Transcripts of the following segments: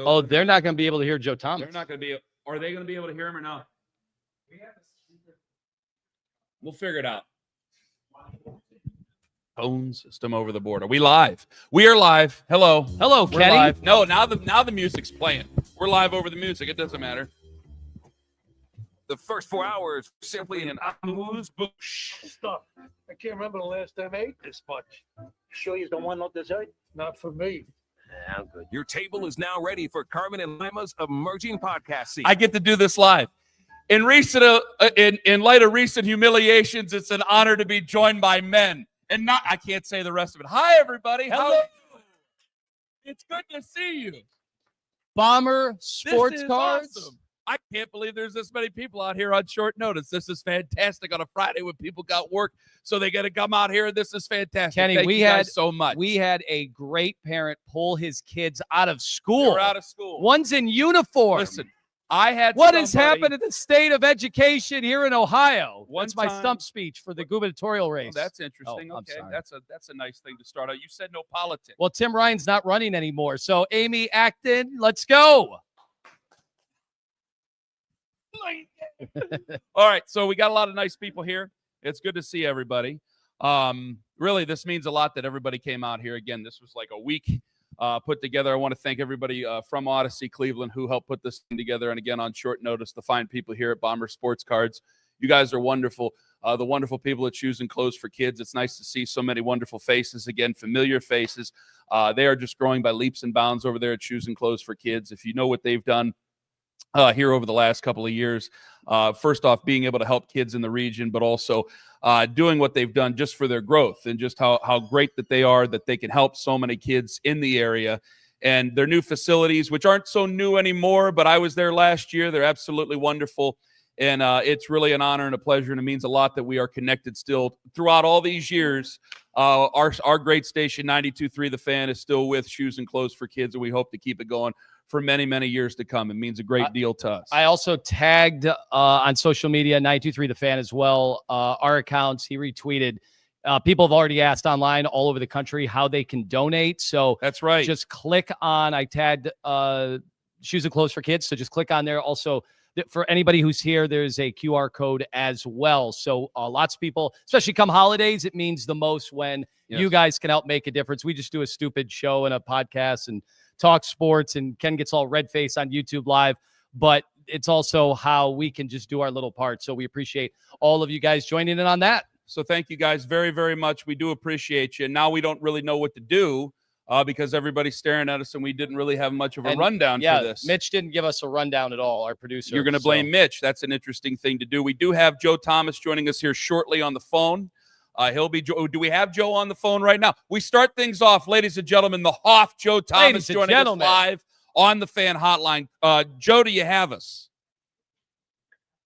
audio. Oh, they're not going to be able to hear Joe Thomas. They're not going to be. Are they going to be able to hear him or no? We'll figure it out. Phone system over the border. We live. We are live. Hello. Hello, We're Kenny. live. No, now the music's playing. We're live over the music. It doesn't matter. The first 4 hours simply an amuse-bouche. Stuff. I can't remember the last time I ate this much. Sure you don't want no dessert? Not for me. Yeah, I'm good. Your table is now ready for Carman and Lima's emerging podcast scene. I get to do this live. In light of recent humiliations, it's an honor to be joined by men. And not, I can't say the rest of it. Hi, everybody. Hello. It's good to see you. Bomber sports This is cards. awesome. I can't believe there's this many people out here on short notice. This is fantastic on a Friday when people got work, so they got to come out here. This is fantastic. Kenny, Thank you guys so much. We had a great parent pull his kids out of school. We're out of school. One's in uniform. Listen, I had What has somebody- happened to the state of education here in Ohio? One That's my time- stump speech for the gubernatorial race. Oh, that's interesting. Oh, I'm Okay, sorry. that's a nice thing to start out. You said no politics. Well, Tim Ryan's not running anymore. So, Amy Acton, let's go. All right, so we got a lot of nice people here. It's good to see everybody. Really, this means a lot that everybody came out here. Again, this was like a week put together. I want to thank everybody from Odyssey Cleveland who helped put this thing together. And again, on short notice, the fine people here at Bomber Sports Cards. You guys are wonderful. The wonderful people at Shoes and Clothes for Kids. It's nice to see so many wonderful faces. Again, familiar faces. They are just growing by leaps and bounds over there at Shoes and Clothes for Kids. If you know what they've done here over the last couple of years, first off, being able to help kids in the region, but also doing what they've done just for their growth and just how great that they are, that they can help so many kids in the area. And their new facilities, which aren't so new anymore, but I was there last year. They're absolutely wonderful. And it's really an honor and a pleasure, and it means a lot that we are connected still throughout all these years. Our great station, 92.3 The Fan, is still with Shoes and Clothes for Kids, and we hope to keep it going for many, many years to come. It means a great deal to us. I also tagged on social media 923 The Fan as well. Our accounts, he retweeted. People have already asked online all over the country how they can donate. So that's right. Just click on, I tagged Shoes and Clothes for Kids. So just click on there. Also, for anybody who's here, there's a QR code as well. So lots of people, especially come holidays, it means the most when you guys can help make a difference. We just do a stupid show and a podcast and talk sports, and Ken gets all red face on YouTube Live, but it's also how we can just do our little part. So we appreciate all of you guys joining in on that. So thank you guys very, very much. We do appreciate you. Now we don't really know what to do because everybody's staring at us and we didn't really have much of a rundown for this. Mitch didn't give us a rundown at all, our producer. You're going to blame Mitch. That's an interesting thing to do. We do have Joe Thomas joining us here shortly on the phone. He'll be. Do we have Joe on the phone right now? We start things off, ladies and gentlemen. The Hoff, Joe Thomas, joining us live on the Fan Hotline. Joe, do you have us?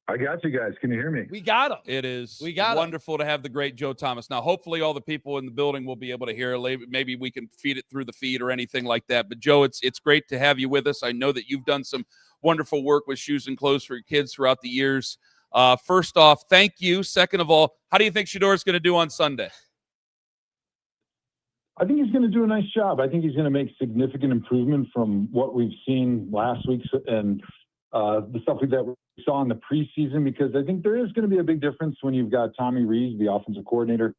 I got you guys. Can you hear me? We got him. It is wonderful to have the great Joe Thomas. Now, hopefully all the people in the building will be able to hear. Maybe we can feed it through the feed or anything like that. But, Joe, it's great to have you with us. I know that you've done some wonderful work with Shoes and Clothes for Kids throughout the years. First off, thank you. Second of all, how do you think Shador's going to do on Sunday? I think he's going to do a nice job. I think he's going to make significant improvement from what we've seen last week and the stuff that we saw in the preseason, because I think there is going to be a big difference when you've got Tommy Rees, the offensive coordinator,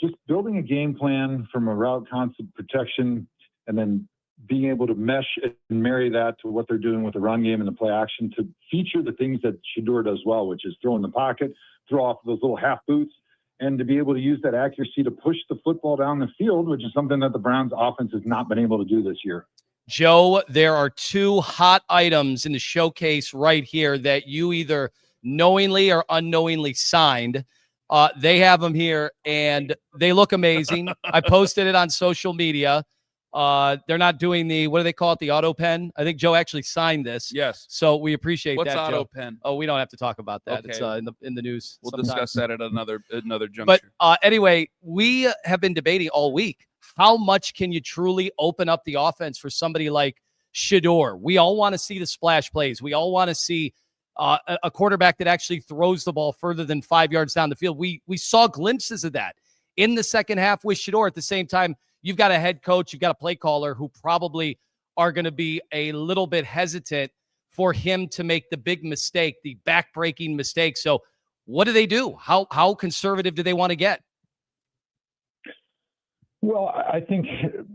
just building a game plan from a route concept protection and then being able to mesh and marry that to what they're doing with the run game and the play action to feature the things that Shador does well, which is throw in the pocket, throw off those little half boots, and to be able to use that accuracy to push the football down the field, which is something that the Browns offense has not been able to do this year. Joe, there are two hot items in the showcase right here that you either knowingly or unknowingly signed. They have them here, and they look amazing. I posted it on social media. They're not doing the, what do they call it, the auto pen? I think Joe actually signed this. Yes. So we appreciate What's that, auto Joe. pen? Oh, we don't have to talk about that. Okay. It's in the news. We'll sometime. discuss that at another juncture. But anyway, we have been debating all week. How much can you truly open up the offense for somebody like Shador? We all want to see the splash plays. We all want to see a quarterback that actually throws the ball further than 5 yards down the field. We saw glimpses of that in the second half with Shador. At the same time, you've got a head coach, you've got a play caller who probably are going to be a little bit hesitant for him to make the big mistake, the back-breaking mistake. So what do they do? How conservative do they want to get? Well, I think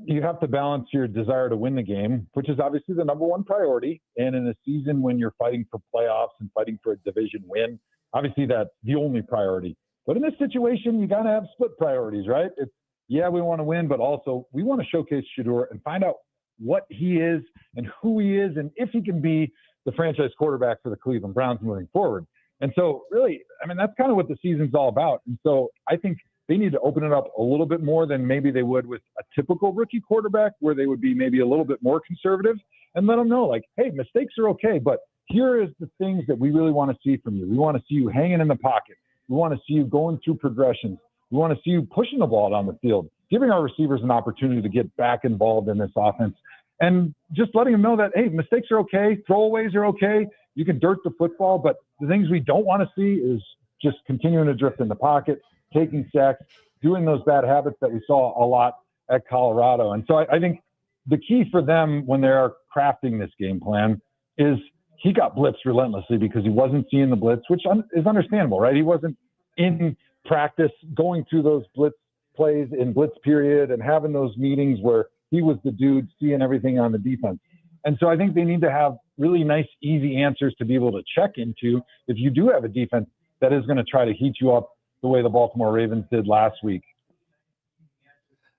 you have to balance your desire to win the game, which is obviously the number one priority. And in a season when you're fighting for playoffs and fighting for a division win, obviously that's the only priority. But in this situation, you got to have split priorities, right? It's, yeah, we want to win, but also we want to showcase Shedeur and find out what he is and who he is and if he can be the franchise quarterback for the Cleveland Browns moving forward. And so really, I mean, that's kind of what the season's all about. And so I think they need to open it up a little bit more than maybe they would with a typical rookie quarterback, where they would be maybe a little bit more conservative, and let them know, like, hey, mistakes are okay, but here is the things that we really want to see from you. We want to see you hanging in the pocket. We want to see you going through progressions. We want to see you pushing the ball down the field, giving our receivers an opportunity to get back involved in this offense, and just letting them know that, hey, mistakes are okay, throwaways are okay, you can dirt the football, but the things we don't want to see is just continuing to drift in the pocket, taking sacks, doing those bad habits that we saw a lot at Colorado. And so I think the key for them when they are crafting this game plan is he got blitzed relentlessly because he wasn't seeing the blitz, which is understandable, right? He wasn't in practice going through those blitz plays in blitz period and having those meetings where he was the dude seeing everything on the defense. And so I think they need to have really nice, easy answers to be able to check into if you do have a defense that is going to try to heat you up the way the Baltimore Ravens did last week.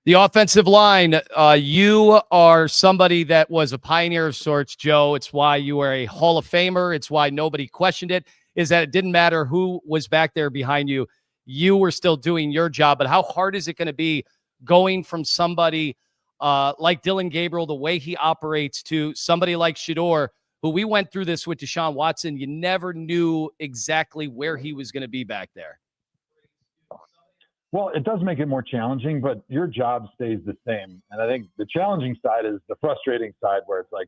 The offensive line, you are somebody that was a pioneer of sorts, Joe. It's why you are a Hall of Famer. It's why nobody questioned it, is that it didn't matter who was back there behind you. You were still doing your job. But how hard is it going to be going from somebody like Dylan Gabriel, the way he operates, to somebody like Shedeur, who we went through this with Deshaun Watson? You never knew exactly where he was going to be back there. Well, it does make it more challenging, but your job stays the same. And I think the challenging side is the frustrating side, where it's like,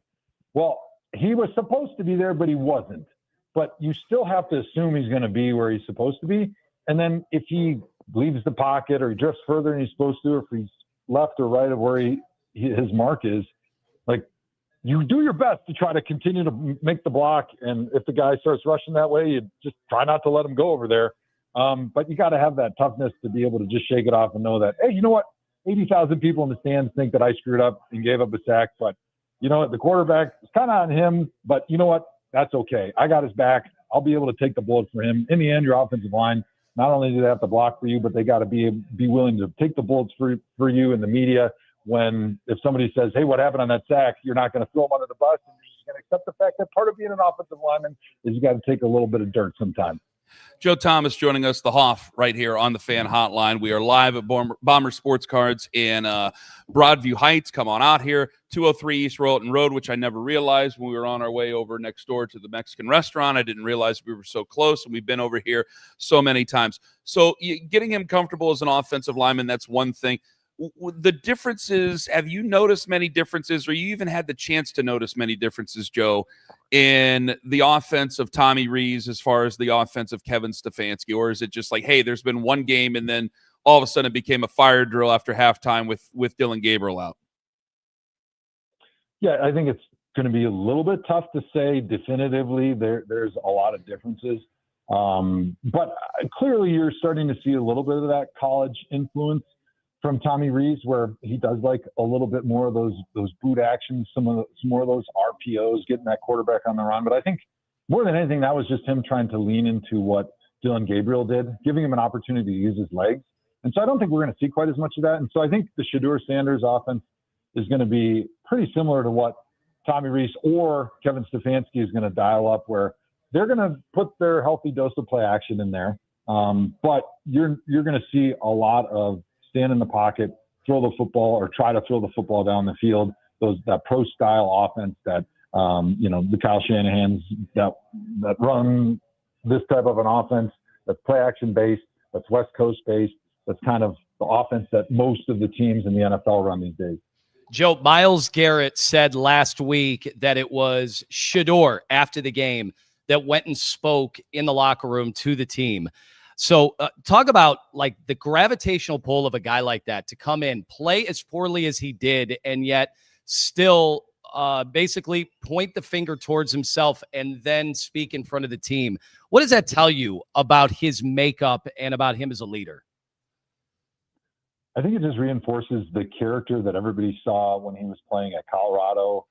well, he was supposed to be there, but he wasn't. But you still have to assume he's going to be where he's supposed to be. And then if he leaves the pocket or he drifts further than he's supposed to, or if he's left or right of where his mark is, like, you do your best to try to continue to make the block. And if the guy starts rushing that way, you just try not to let him go over there. But you got to have that toughness to be able to just shake it off and know that, hey, you know what? 80,000 people in the stands think that I screwed up and gave up a sack, but you know what? The quarterback is kind of on him, but you know what? That's okay. I got his back. I'll be able to take the bullet for him. In the end, your offensive line, not only do they have to block for you, but they got to be willing to take the bullets for you in the media. When if somebody says, hey, what happened on that sack? You're not going to throw them under the bus, and you're just going to accept the fact that part of being an offensive lineman is you got to take a little bit of dirt sometimes. Joe Thomas joining us, the Hoff, right here on the Fan Hotline. We are live at Bomber Sports Cards in Broadview Heights. Come on out here, 203 East Royalton Road, which I never realized when we were on our way over next door to the Mexican restaurant. I didn't realize we were so close, and we've been over here so many times. So getting him comfortable as an offensive lineman, that's one thing. The differences, have you noticed many differences, or you even had the chance to notice many differences, Joe, in the offense of Tommy Rees as far as the offense of Kevin Stefanski? Or is it just like, hey, there's been one game and then all of a sudden it became a fire drill after halftime with Dylan Gabriel out? Yeah, I think it's going to be a little bit tough to say definitively. There's a lot of differences. But clearly you're starting to see a little bit of that college influence from Tommy Rees, where he does like a little bit more of those boot actions, some more of those RPOs, getting that quarterback on the run. But I think more than anything, that was just him trying to lean into what Dylan Gabriel did, giving him an opportunity to use his legs. And so I don't think we're going to see quite as much of that. And so I think the Shedeur Sanders offense is going to be pretty similar to what Tommy Rees or Kevin Stefanski is going to dial up, where they're going to put their healthy dose of play action in there. But you're going to see a lot of stand in the pocket, throw the football, or try to throw the football down the field. That pro style offense that the Kyle Shanahans that run this type of an offense that's play action based, that's West Coast based. That's kind of the offense that most of the teams in the NFL run these days. Joe, Myles Garrett said last week that it was Shedeur after the game that went and spoke in the locker room to the team. So talk about like the gravitational pull of a guy like that to come in, play as poorly as he did, and yet still basically point the finger towards himself and then speak in front of the team. What does that tell you about his makeup and about him as a leader? I think it just reinforces the character that everybody saw when he was playing at Colorado.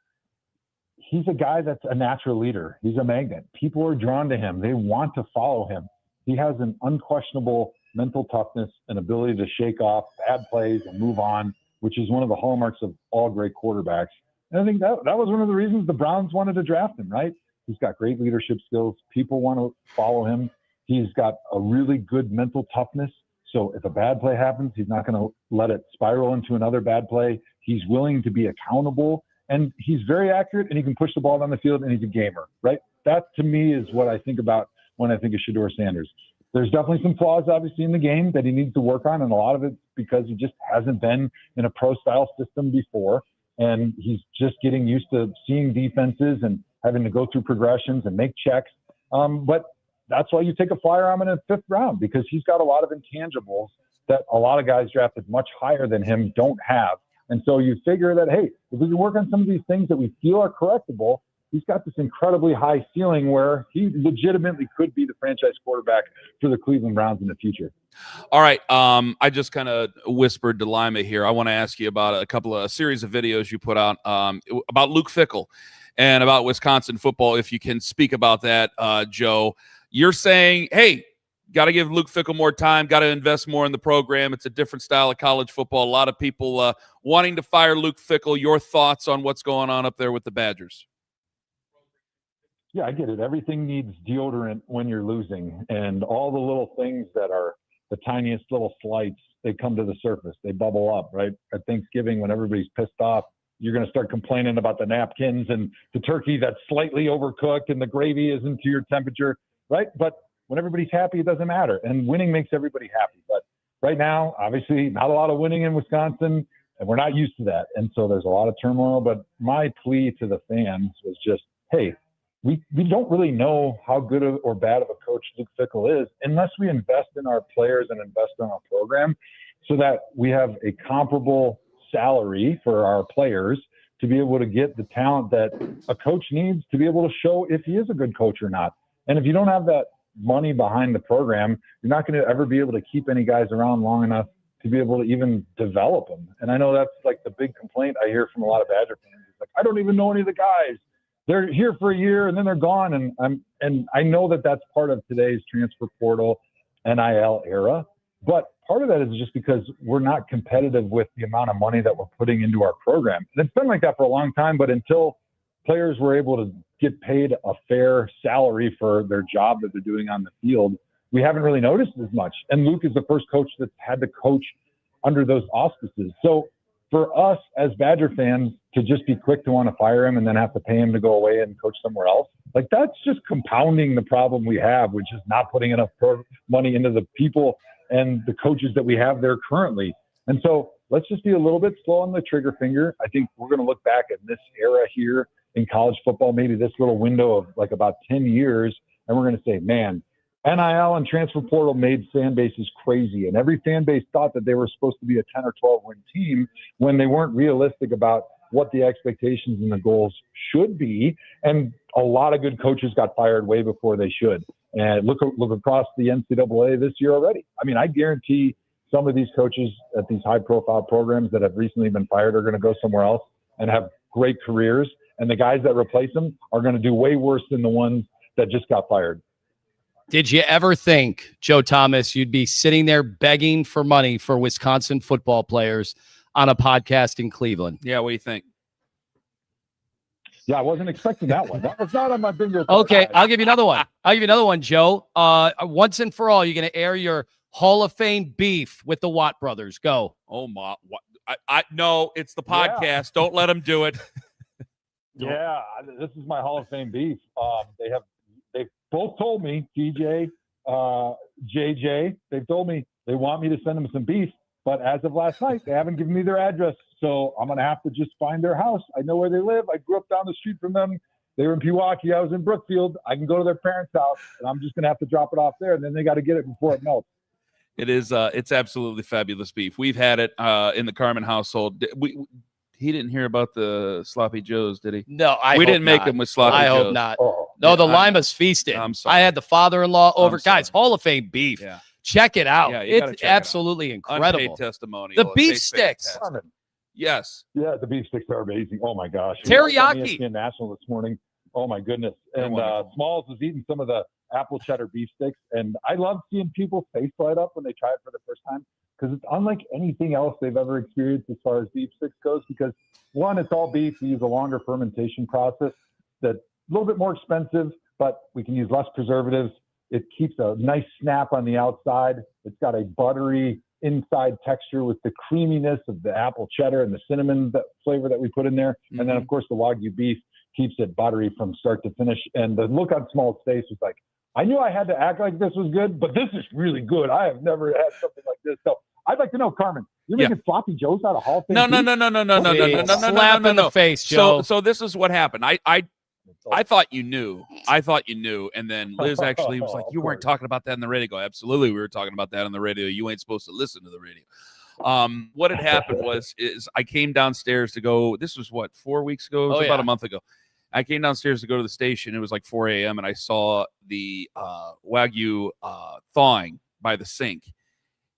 He's a guy that's a natural leader. He's a magnet. People are drawn to him. They want to follow him. He has an unquestionable mental toughness and ability to shake off bad plays and move on, which is one of the hallmarks of all great quarterbacks. And I think that was one of the reasons the Browns wanted to draft him, right? He's got great leadership skills. People want to follow him. He's got a really good mental toughness. So if a bad play happens, he's not going to let it spiral into another bad play. He's willing to be accountable, and he's very accurate, and he can push the ball down the field, and he's a gamer, right? That, to me, is what I think about when I think of Shedeur Sanders. There's definitely some flaws, obviously, in the game that he needs to work on, and a lot of it's because he just hasn't been in a pro-style system before, and he's just getting used to seeing defenses and having to go through progressions and make checks. But that's why you take a flyer on him in the 5th round, because he's got a lot of intangibles that a lot of guys drafted much higher than him don't have. And so you figure that, hey, if we can work on some of these things that we feel are correctable, he's got this incredibly high ceiling where he legitimately could be the franchise quarterback for the Cleveland Browns in the future. All right. I just kind of whispered to Lima here. I want to ask you about a series of videos you put out about Luke Fickell and about Wisconsin football. If you can speak about that, Joe. You're saying, hey, got to give Luke Fickell more time, got to invest more in the program. It's a different style of college football. A lot of people wanting to fire Luke Fickell. Your thoughts on what's going on up there with the Badgers? Yeah, I get it. Everything needs deodorant when you're losing, and all the little things that are the tiniest little slights, they come to the surface. They bubble up, right? At Thanksgiving, when everybody's pissed off, you're going to start complaining about the napkins and the turkey that's slightly overcooked and the gravy isn't to your temperature, right? But when everybody's happy, it doesn't matter. And winning makes everybody happy. But right now, obviously, not a lot of winning in Wisconsin, and we're not used to that. And so there's a lot of turmoil. But my plea to the fans was just, hey, we don't really know how good or bad of a coach Luke Fickell is unless we invest in our players and invest in our program so that we have a comparable salary for our players to be able to get the talent that a coach needs to be able to show if he is a good coach or not. And if you don't have that money behind the program, you're not going to ever be able to keep any guys around long enough to be able to even develop them. And I know that's like the big complaint I hear from a lot of Badger fans. It's like, I don't even know any of the guys. They're here for a year and then they're gone. And I know that that's part of today's transfer portal NIL era. But part of that is just because we're not competitive with the amount of money that we're putting into our program. And it's been like that for a long time, but until players were able to get paid a fair salary for their job that they're doing on the field, we haven't really noticed as much. And Luke is the first coach that's had to coach under those auspices. So for us as Badger fans to just be quick to want to fire him and then have to pay him to go away and coach somewhere else, like that's just compounding the problem we have, which is not putting enough money into the people and the coaches that we have there currently. And so let's just be a little bit slow on the trigger finger. I think we're going to look back at this era here in college football, maybe this little window of like about 10 years, and we're going to say, man, NIL and transfer portal made fan bases crazy. And every fan base thought that they were supposed to be a 10 or 12 win team when they weren't realistic about what the expectations and the goals should be. And a lot of good coaches got fired way before they should. And look across the NCAA this year already. I mean, I guarantee some of these coaches at these high profile programs that have recently been fired are going to go somewhere else and have great careers. And the guys that replace them are going to do way worse than the ones that just got fired. Did you ever think, Joe Thomas, you'd be sitting there begging for money for Wisconsin football players on a podcast in Cleveland? Yeah, what do you think? Yeah, I wasn't expecting that one. That was not on my bingo card. Okay, I'll give you another one. Joe. Once and for all, you're going to air your Hall of Fame beef with the Watt brothers. Go. Oh, my. No, it's the podcast. Yeah. Don't let them do it. Yeah, this is my Hall of Fame beef. They both told me, TJ, JJ, they've told me they want me to send them some beef. But as of last night, they haven't given me their address. So I'm going to have to just find their house. I know where they live. I grew up down the street from them. They were in Pewaukee. I was in Brookfield. I can go to their parents' house, and I'm just going to have to drop it off there. And then they got to get it before it melts. It is. It's absolutely fabulous beef. We've had it in the Carman household. He didn't hear about the sloppy joes, did he? No, we didn't make them with sloppy I joes. hope not. Oh, No, Yeah, the Lima's feasted. I'm sorry. I had the father-in-law over. I'm sorry. Guys, Hall of Fame beef. Yeah. Check it out. Yeah, you gotta It's check it out. absolutely Unpaid incredible. testimonial. The It beef tastes sticks. fantastic. Carman. Yes. Yeah, the beef sticks are amazing. Oh my gosh. Teriyaki. ESPN National this morning. Oh my goodness. They're And wonderful. Smalls was eating some of the apple cheddar beef sticks, and I love seeing people's face light up when they try it for the first time, because it's unlike anything else they've ever experienced as far as beef sticks goes. Because one, it's all beef. We use a longer fermentation process that's a little bit more expensive, but we can use less preservatives. It keeps a nice snap on the outside. It's got a buttery inside texture with the creaminess of the apple cheddar and the cinnamon flavor that we put in there. Mm-hmm. And then, of course, the Wagyu beef keeps it buttery from start to finish. And the look on Small's face was like, I knew I had to act like this was good, but this is really good. I have never had something like this. So I'd like to know, Carman, you're making sloppy joes out of Hall of Fame No. beef? Slap in the face, Joe. So this is what happened. I thought you knew. And then Liz actually was like, you weren't talking about that on the radio. I go, absolutely, we were talking about that on the radio. You ain't supposed to listen to the radio. What had happened is I came downstairs to go. This was what, 4 weeks ago? It was about a month ago. I came downstairs to go to the station. It was like 4 a.m. and I saw the Wagyu thawing by the sink.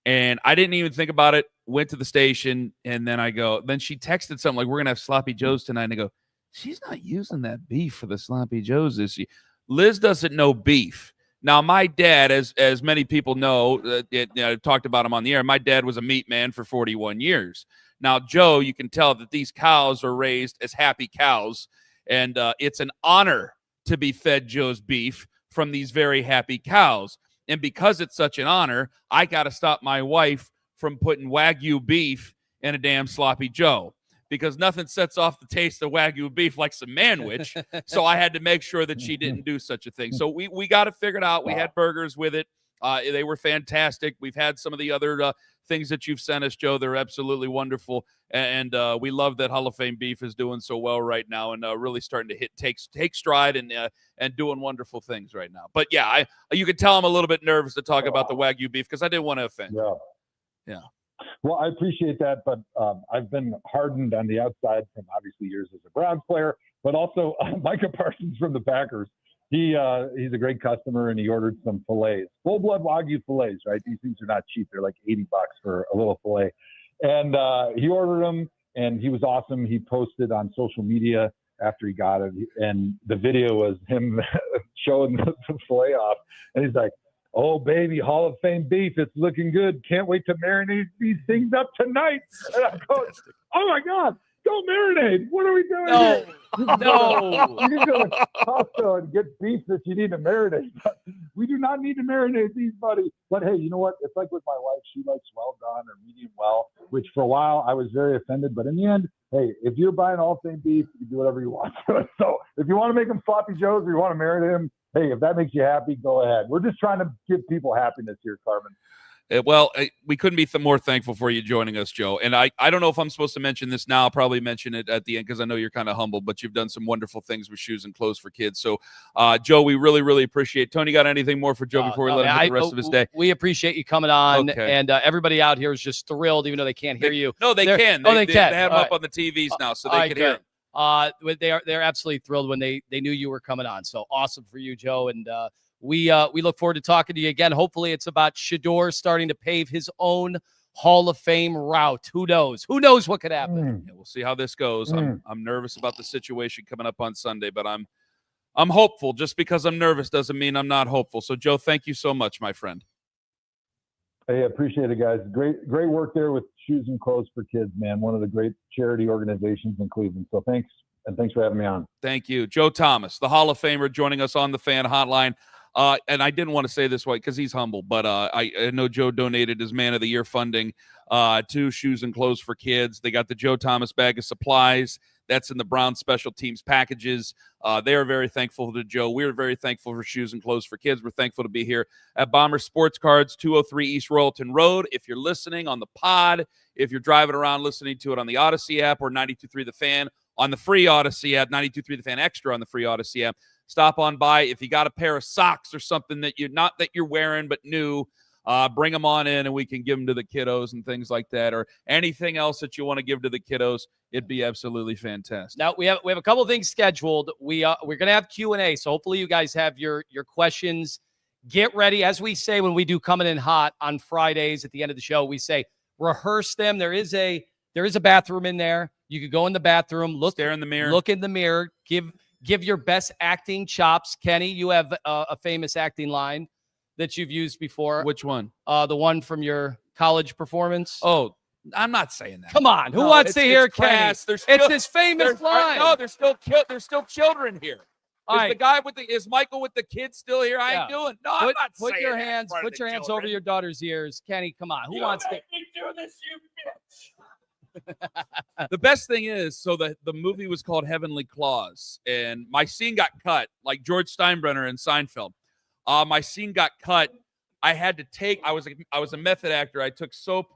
And I didn't even think about it. Went to the station, and then then she texted something like, we're going to have sloppy joes tonight. And I go, she's not using that beef for the sloppy joes, is she? Liz doesn't know beef. Now, my dad, as many people know, I've talked about him on the air, my dad was a meat man for 41 years. Now, Joe, you can tell that these cows are raised as happy cows, and it's an honor to be fed Joe's beef from these very happy cows. And because it's such an honor, I got to stop my wife from putting Wagyu beef in a damn sloppy Joe, because nothing sets off the taste of Wagyu beef like some manwich. So I had to make sure that she didn't do such a thing. So we got it figured out. We had burgers with it. They were fantastic. We've had some of the other things that you've sent us, Joe. They're absolutely wonderful. And we love that Hall of Fame beef is doing so well right now, and really starting to take stride and doing wonderful things right now. But yeah, you can tell I'm a little bit nervous to talk about the Wagyu beef because I didn't want to offend you. Yeah. Well, I appreciate that, but I've been hardened on the outside from obviously years as a Browns player, but also Micah Parsons from the Packers. He's a great customer, and he ordered some fillets, full blood Wagyu fillets, right? These things are not cheap. They're like $80 for a little fillet. And he ordered them, and he was awesome. He posted on social media after he got it, and the video was him showing the fillet off. And he's like, oh, baby, Hall of Fame beef. It's looking good. Can't wait to marinate these things up tonight. And I go, oh, my God. Don't marinate. What are we doing here? No. You can go to Costco and get beef that you need to marinate. We do not need to marinate these, buddy. But, hey, you know what? It's like with my wife. She likes well done or medium well, which for a while I was very offended. But in the end, hey, if you're buying Hall of Fame beef, you can do whatever you want. So if you want to make them sloppy joes or you want to marinate them, hey, if that makes you happy, go ahead. We're just trying to give people happiness here, Carman. Well, we couldn't be more thankful for you joining us, Joe. And I don't know if I'm supposed to mention this now. I'll probably mention it at the end because I know you're kind of humble, but you've done some wonderful things with shoes and clothes for kids. So, Joe, we really, really appreciate it. Tony, got anything more for Joe before we let him get the rest of his day? We appreciate you coming on, Okay. and everybody out here is just thrilled, even though they can't hear you. No, they can. They can. They have All them up on the TVs now, so they can hear him. They're absolutely thrilled when they knew you were coming on. So awesome for you, Joe. And we look forward to talking to you again. Hopefully it's about Shedeur starting to pave his own Hall of Fame route. Who knows? Who knows what could happen? Yeah, we'll see how this goes. I'm nervous about the situation coming up on Sunday, but I'm hopeful. Just because I'm nervous doesn't mean I'm not hopeful. So, Joe, thank you so much, my friend. Hey, I appreciate it, guys. Great work there with Shoes and Clothes for Kids, man. One of the great charity organizations in Cleveland. So thanks, and thanks for having me on. Thank you. Joe Thomas, the Hall of Famer, joining us on the Fan Hotline. And I didn't want to say this way because he's humble, but I know Joe donated his Man of the Year funding to Shoes and Clothes for Kids. They got the Joe Thomas bag of supplies. That's in the Brown Special Teams packages. They are very thankful to Joe. We're very thankful for Shoes and Clothes for Kids. We're thankful to be here at Bomber Sports Cards, 203 East Royalton Road. If you're listening on the pod, if you're driving around listening to it on the Odyssey app or 92.3 The Fan on the free Odyssey app, 92.3 The Fan Extra on the free Odyssey app, stop on by. If you got a pair of socks or something that you're wearing but new, bring them on in and we can give them to the kiddos and things like that, or anything else that you want to give to the kiddos. It'd be absolutely fantastic. Now we have a couple of things scheduled. We're going to have Q&A, so hopefully you guys have your questions. Get ready. As we say when we do Coming In Hot on Fridays at the end of the show, we say rehearse them. There is a bathroom in there. You could go in the bathroom, Stare in the mirror. Look in the mirror. Give your best acting chops. Kenny, you have a famous acting line that you've used before. Which one? The one from your college performance. Oh, I'm not saying that. Come on. Who wants to hear Kenny? It's his famous line. No, there's still children here. Is the guy is Michael with the kids still here? I ain't doing. No, I'm not saying Put your that in hands front of put your the hands children. over your daughter's ears. Kenny, come on. Who wants to make me do this, you bitch? The best thing is, so the movie was called Heavenly Claws, and my scene got cut, like George Steinbrenner in Seinfeld. My scene got cut. I had to take. I was a method actor. I took soap.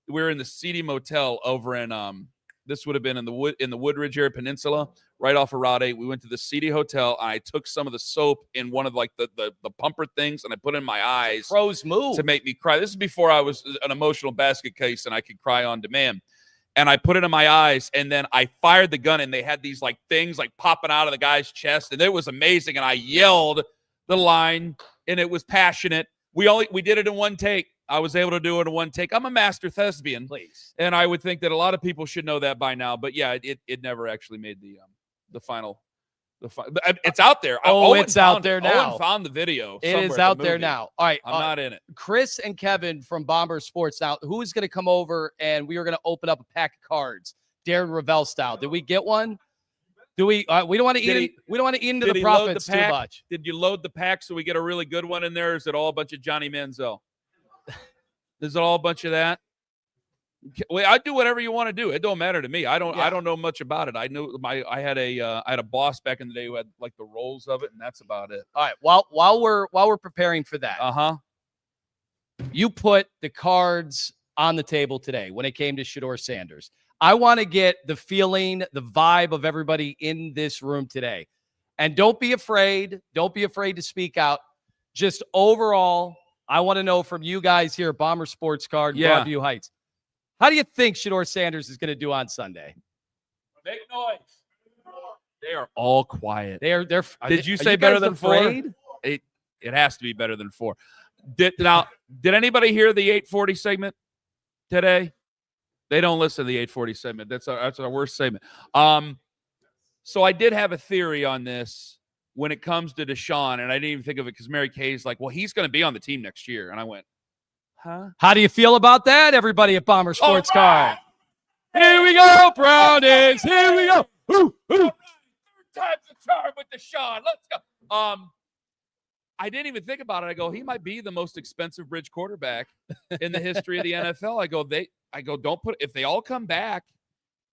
We were in the seedy motel over in this would have been in the Woodridge area peninsula, right off of Route 8. We went to the seedy hotel. And I took some of the soap in one of like the pumper things, and I put it in my eyes. Pros move To make me cry. This is before I was an emotional basket case and I could cry on demand. And I put it in my eyes, and then I fired the gun, and they had these like things like popping out of the guy's chest, and it was amazing. And I yelled the line, and it was passionate. We did it in one take. I was able to do it in one take. I'm a master thespian, please. And I would think that a lot of people should know that by now. But yeah, it never actually made the final. It's out there. It's out there now. Owen found the video. It is out there now. All right. I'm not in it. Chris and Kevin from Bomber Sports. Now, who is going to come over and we are going to open up a pack of cards, Darren Ravel style? Did we get one? Do we? We don't want to eat. We don't want to eat into the profits too much. Did you load the pack so we get a really good one in there? Or is it all a bunch of Johnny Manziel? Is it all a bunch of that? Well, I do whatever you want to do. It don't matter to me. I don't know much about it. I knew I had a boss back in the day who had like the rolls of it, and that's about it. All right. While we're preparing for that, you put the cards on the table today when it came to Shedeur Sanders. I want to get the feeling, the vibe of everybody in this room today, and don't be afraid. Don't be afraid to speak out. Just overall, I want to know from you guys here at Bomber Sports Card, Broadview Heights. How do you think Shedeur Sanders is going to do on Sunday? Make noise. They are all quiet. Did you say better than 4? It has to be better than 4. Did anybody hear the 840 segment today? They don't listen to the 840 segment. That's our worst segment. So I did have a theory on this when it comes to Deshaun, and I didn't even think of it because Mary Kay's like, well, he's going to be on the team next year. And I went, huh? How do you feel about that, everybody at Bomber Sports Card? Here we go, Brownies. Here we go. Ooh. Third time's the charm with Deshaun. Let's go. I didn't even think about it. I go, he might be the most expensive bridge quarterback in the history of the NFL. I go, don't put, if they all come back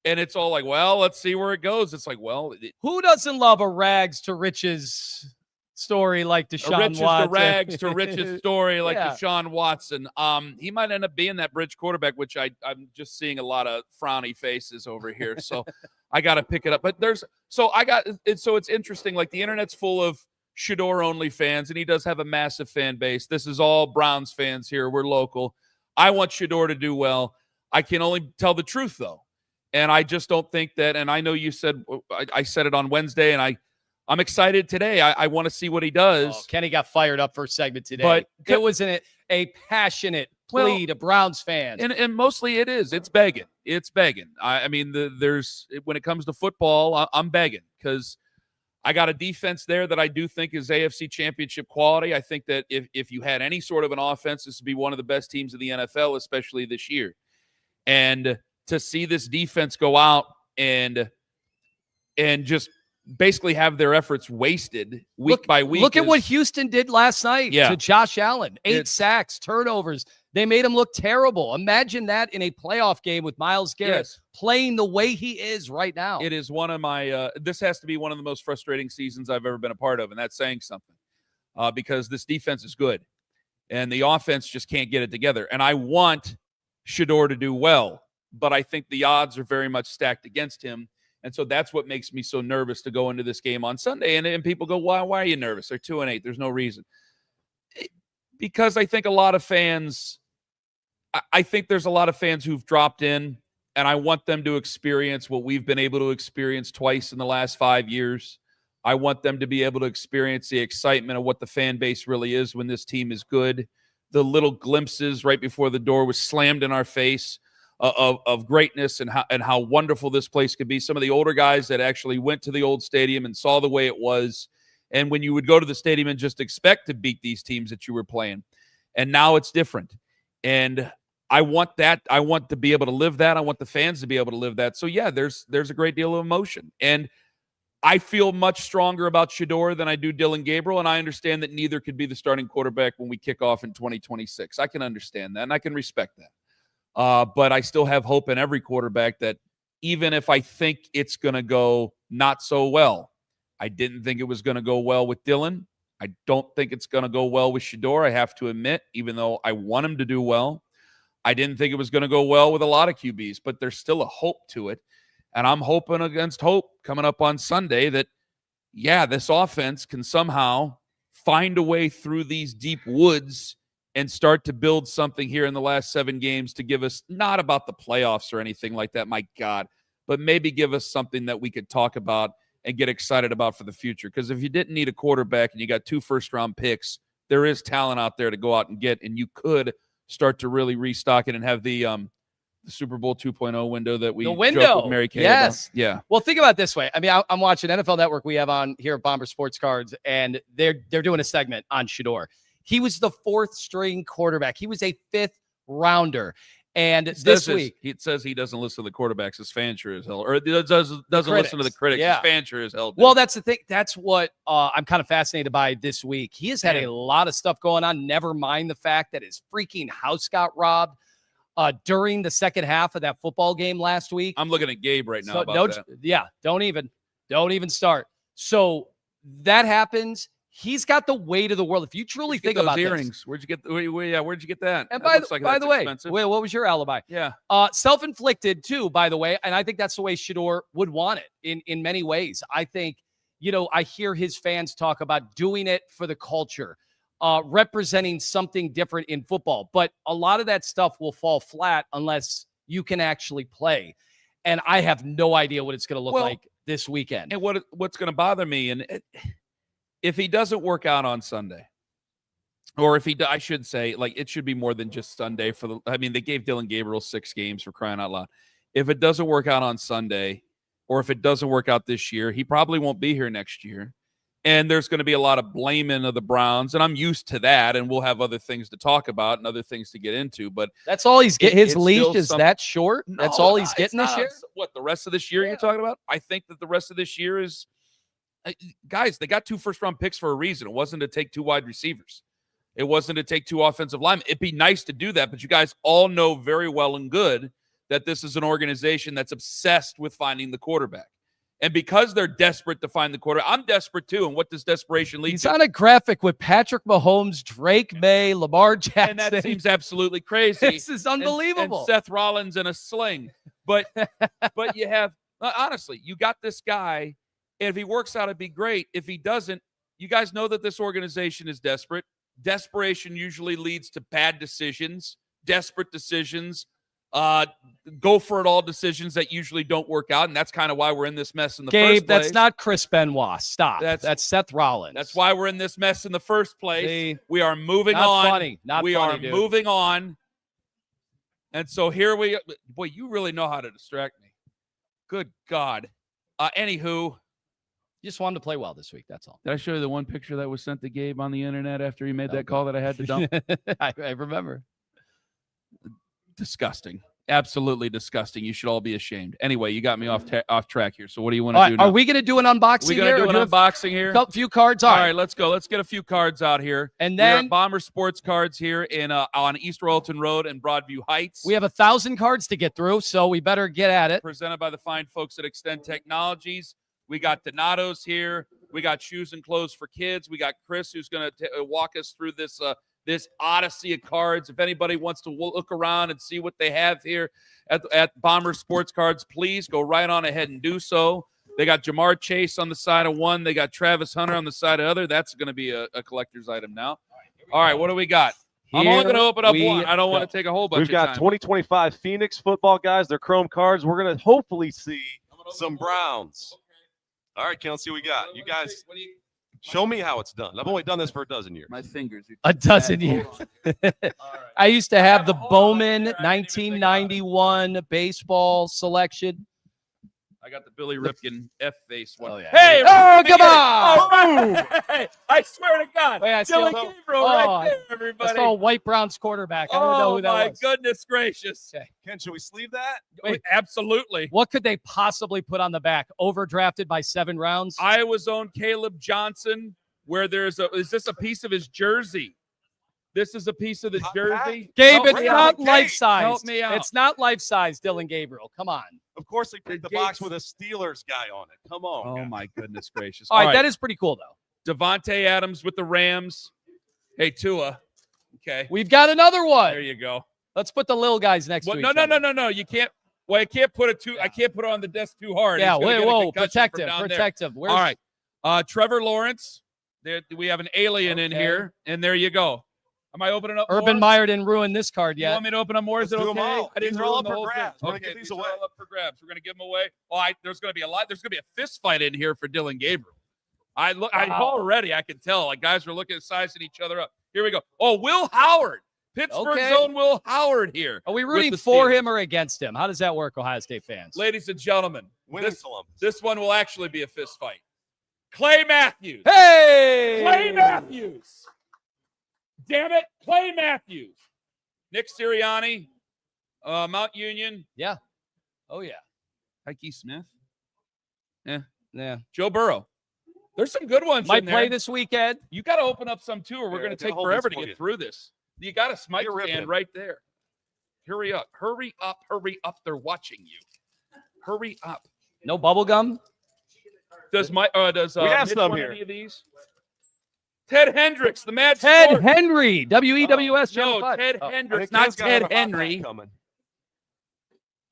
and it's all like, well, let's see where it goes. It's like, well, who doesn't love a rags to riches story like Deshaun Watson? To rags to riches story like Deshaun Watson. He might end up being that bridge quarterback, which I'm just seeing a lot of frowny faces over here. So I got to pick it up. But it's interesting. Like the internet's full of Shedeur only fans, and he does have a massive fan base. This is all Browns fans here. We're local. I want Shedeur to do well. I can only tell the truth though. And I just don't think that, and I know you said, I said it on Wednesday, and I'm excited today. I want to see what he does. Oh, Kenny got fired up for a segment today. But it was a passionate plea to Browns fans. And mostly it is. It's begging. It's begging. I mean, when it comes to football, I'm begging because I got a defense there that I do think is AFC championship quality. I think that if you had any sort of an offense, this would be one of the best teams in the NFL, especially this year. And to see this defense go out and just basically have their efforts wasted week by week. Look at what Houston did last night to Josh Allen. 8 sacks, turnovers. They made him look terrible. Imagine that in a playoff game with Myles Garrett playing the way he is right now. It is one of my this has to be one of the most frustrating seasons I've ever been a part of, and that's saying something because this defense is good, and the offense just can't get it together. And I want Shedeur to do well, but I think the odds are very much stacked against him. And so that's what makes me so nervous to go into this game on Sunday. And people go, why are you nervous? They're 2-8. There's no reason. Because I think a lot of fans, I think there's a lot of fans who've dropped in, and I want them to experience what we've been able to experience twice in the last 5 years. I want them to be able to experience the excitement of what the fan base really is when this team is good. The little glimpses right before the door was slammed in our face of greatness and how wonderful this place could be. Some of the older guys that actually went to the old stadium and saw the way it was. And when you would go to the stadium and just expect to beat these teams that you were playing. And now it's different. And I want that. I want to be able to live that. I want the fans to be able to live that. So, yeah, there's a great deal of emotion. And I feel much stronger about Shedeur than I do Dylan Gabriel, and I understand that neither could be the starting quarterback when we kick off in 2026. I can understand that, and I can respect that. But I still have hope in every quarterback that even if I think it's going to go not so well, I didn't think it was going to go well with Dylan. I don't think it's going to go well with Shedeur, I have to admit, even though I want him to do well. I didn't think it was going to go well with a lot of QBs, but there's still a hope to it. And I'm hoping against hope coming up on Sunday that, yeah, this offense can somehow find a way through these deep woods and start to build something here in the last 7 games to give us, not about the playoffs or anything like that, my God, but maybe give us something that we could talk about and get excited about for the future. Because if you didn't need a quarterback and you got 2 first-round picks, there is talent out there to go out and get, and you could start to really restock it and have the Super Bowl 2.0 window that we joked with Mary Kay yes. about. Yeah. Well, think about it this way. I mean, I'm watching NFL Network. We have on here at Bomber Sports Cards, and they're doing a segment on Shedeur. He was the 4th string quarterback. He was a 5th rounder. And this week, it says he doesn't listen to the quarterbacks. His fan sure as hell, or doesn't listen to the critics. Yeah. His fan sure as hell. Well, that's the thing. That's what I'm kind of fascinated by this week. He has had a lot of stuff going on. Never mind the fact that his freaking house got robbed during the second half of that football game last week. I'm looking at Gabe right now. So, about that. Yeah, don't even start. So that happens. He's got the weight of the world. If you truly think about earrings, this. where'd you get that? And that by the way, expensive. Will, what was your alibi? Yeah. Self-inflicted too, by the way. And I think that's the way Shedeur would want it in many ways. I think, I hear his fans talk about doing it for the culture, representing something different in football. But a lot of that stuff will fall flat unless you can actually play. And I have no idea what it's going to look like this weekend. And what's going to bother me, if he doesn't work out on Sunday, or I should say, like, it should be more than just Sunday they gave Dylan Gabriel 6 games for crying out loud. If it doesn't work out on Sunday, or if it doesn't work out this year, he probably won't be here next year. And there's going to be a lot of blaming of the Browns, and I'm used to that, and we'll have other things to talk about and other things to get into. But that's all he's getting. His leash is that short? No, that's all he's getting this year? What, the rest of this year you're talking about? I think that the rest of this year is guys, they got 2 first-round picks for a reason. It wasn't to take 2 wide receivers. It wasn't to take 2 offensive linemen. It'd be nice to do that, but you guys all know very well and good that this is an organization that's obsessed with finding the quarterback. And because they're desperate to find the quarterback, I'm desperate too. And what does desperation lead to? He's on a graphic with Patrick Mahomes, Drake May, Lamar Jackson. And that seems absolutely crazy. This is unbelievable. And Seth Rollins in a sling. But you have, honestly, you got this guy. If he works out, it'd be great. If he doesn't, you guys know that this organization is desperate. Desperation usually leads to bad decisions, desperate decisions, go for it all decisions that usually don't work out. And that's kind of why we're in this mess in the first place. That's not Chris Benoit. Stop. That's Seth Rollins. That's why we're in this mess in the first place. See, we are moving not on. Funny. Not we funny, are dude. moving on. And so here boy, you really know how to distract me. Good God. Anywho. Just wanted to play well this week. That's all. Did I show you the one picture that was sent to Gabe on the internet after he made that call that I had to dump? I remember. Disgusting. Absolutely disgusting. You should all be ashamed. Anyway, you got me off track here. So what do you want to do now? Are we going to do an unboxing here? We're going to do an unboxing here? A few cards. All right, let's go. Let's get a few cards out here. And then Bomber Sports Cards here on East Royalton Road in Broadview Heights. We have 1,000 cards to get through, so we better get at it. Presented by the fine folks at Extend Technologies. We got Donato's here. We got shoes and clothes for kids. We got Chris, who's going to walk us through this odyssey of cards. If anybody wants to look around and see what they have here at Bomber Sports Cards, please go right on ahead and do so. They got Jamar Chase on the side of one. They got Travis Hunter on the side of the other. That's going to be a collector's item now. All right, what do we got? I'm only going to open up Here one. I don't we want to take a whole bunch We've of got time. 2025 Phoenix football guys. They're chrome cards. We're going to hopefully see some Browns. All right, Ken, let's see what we got. You guys, show me how it's done. I've only done this for a dozen years. My fingers. A dozen years. I used to have the Bowman 1991 baseball selection. I got the Billy Ripken F face one. Oh, yeah. Hey, Oh, come on! on! Hey, I swear to God, Wait, I see Dylan a- Gabriel Oh, right there, That's everybody. called White Brown's quarterback. I don't know Oh who that my was. goodness gracious! Okay. Ken, should we sleeve that? Wait. Absolutely. What could they possibly put on the back? Overdrafted by 7 rounds? Iowa's own Caleb Johnson. Where is this a piece of his jersey? This is a piece of the Hot jersey. Gabe, Help it's me not out. life size. Help me out. It's not life size, Dylan Gabriel. Come on. Of course, they picked the Gates. box with a Steelers guy on it. Come on. Oh guys. my goodness gracious! All right, that is pretty cool, though. Devontae Adams with the Rams. Hey, Tua. Okay, We've got another one. there you go. Let's put the little guys next Well, to no, each no, other. no, no, no. You can't. Well, I can't put it too. I can't put it on the desk too hard. Yeah, He's gonna wait, get a whoa, concussion protect from him, down there. protect him. Where's, All right, Trevor Lawrence. There, we have an alien in Okay. here, and there you go. Am I opening up? Urban more? Meyer didn't ruin this card You yet. want me to open up more? Is it Let's do 'em okay? all. I didn't These are all ruin up the for whole grabs. thing. We're gonna Okay, give these these away. are all up for grabs. We're gonna give them away. Oh, there's gonna be a lot. There's gonna be a fist fight in here for Dylan Gabriel. I already I can tell. Like guys are looking at sizing each other up. Here we go. Oh, Will Howard, Pittsburgh's Okay. own Will Howard here. Are we with rooting the for Steelers. him or against him? How does that work, Ohio State fans? Ladies and gentlemen, Winning Columbus. this one will actually be a fist fight. Clay Matthews. Hey! Clay Matthews. Damn it, Clay Matthews. Nick Sirianni, Mount Union. Oh, yeah. Heike Smith. Yeah. Joe Burrow. There's some good ones Might in there. play this weekend. You got to open up some too, or we're Here, going to I'll take hold forever this to for get you. through this. You got a smite You're ripping. stand right there. Hurry up. Hurry up. Hurry up. They're watching you. Hurry up. No bubble gum? Does We have Mitch some want here. any of these? Ted Hendricks, the Mad Ted Sport. Henry, WEWS Channel No, 5. Ted Oh. I Hendricks, think not Ken's got Ted a hot pack Henry. coming.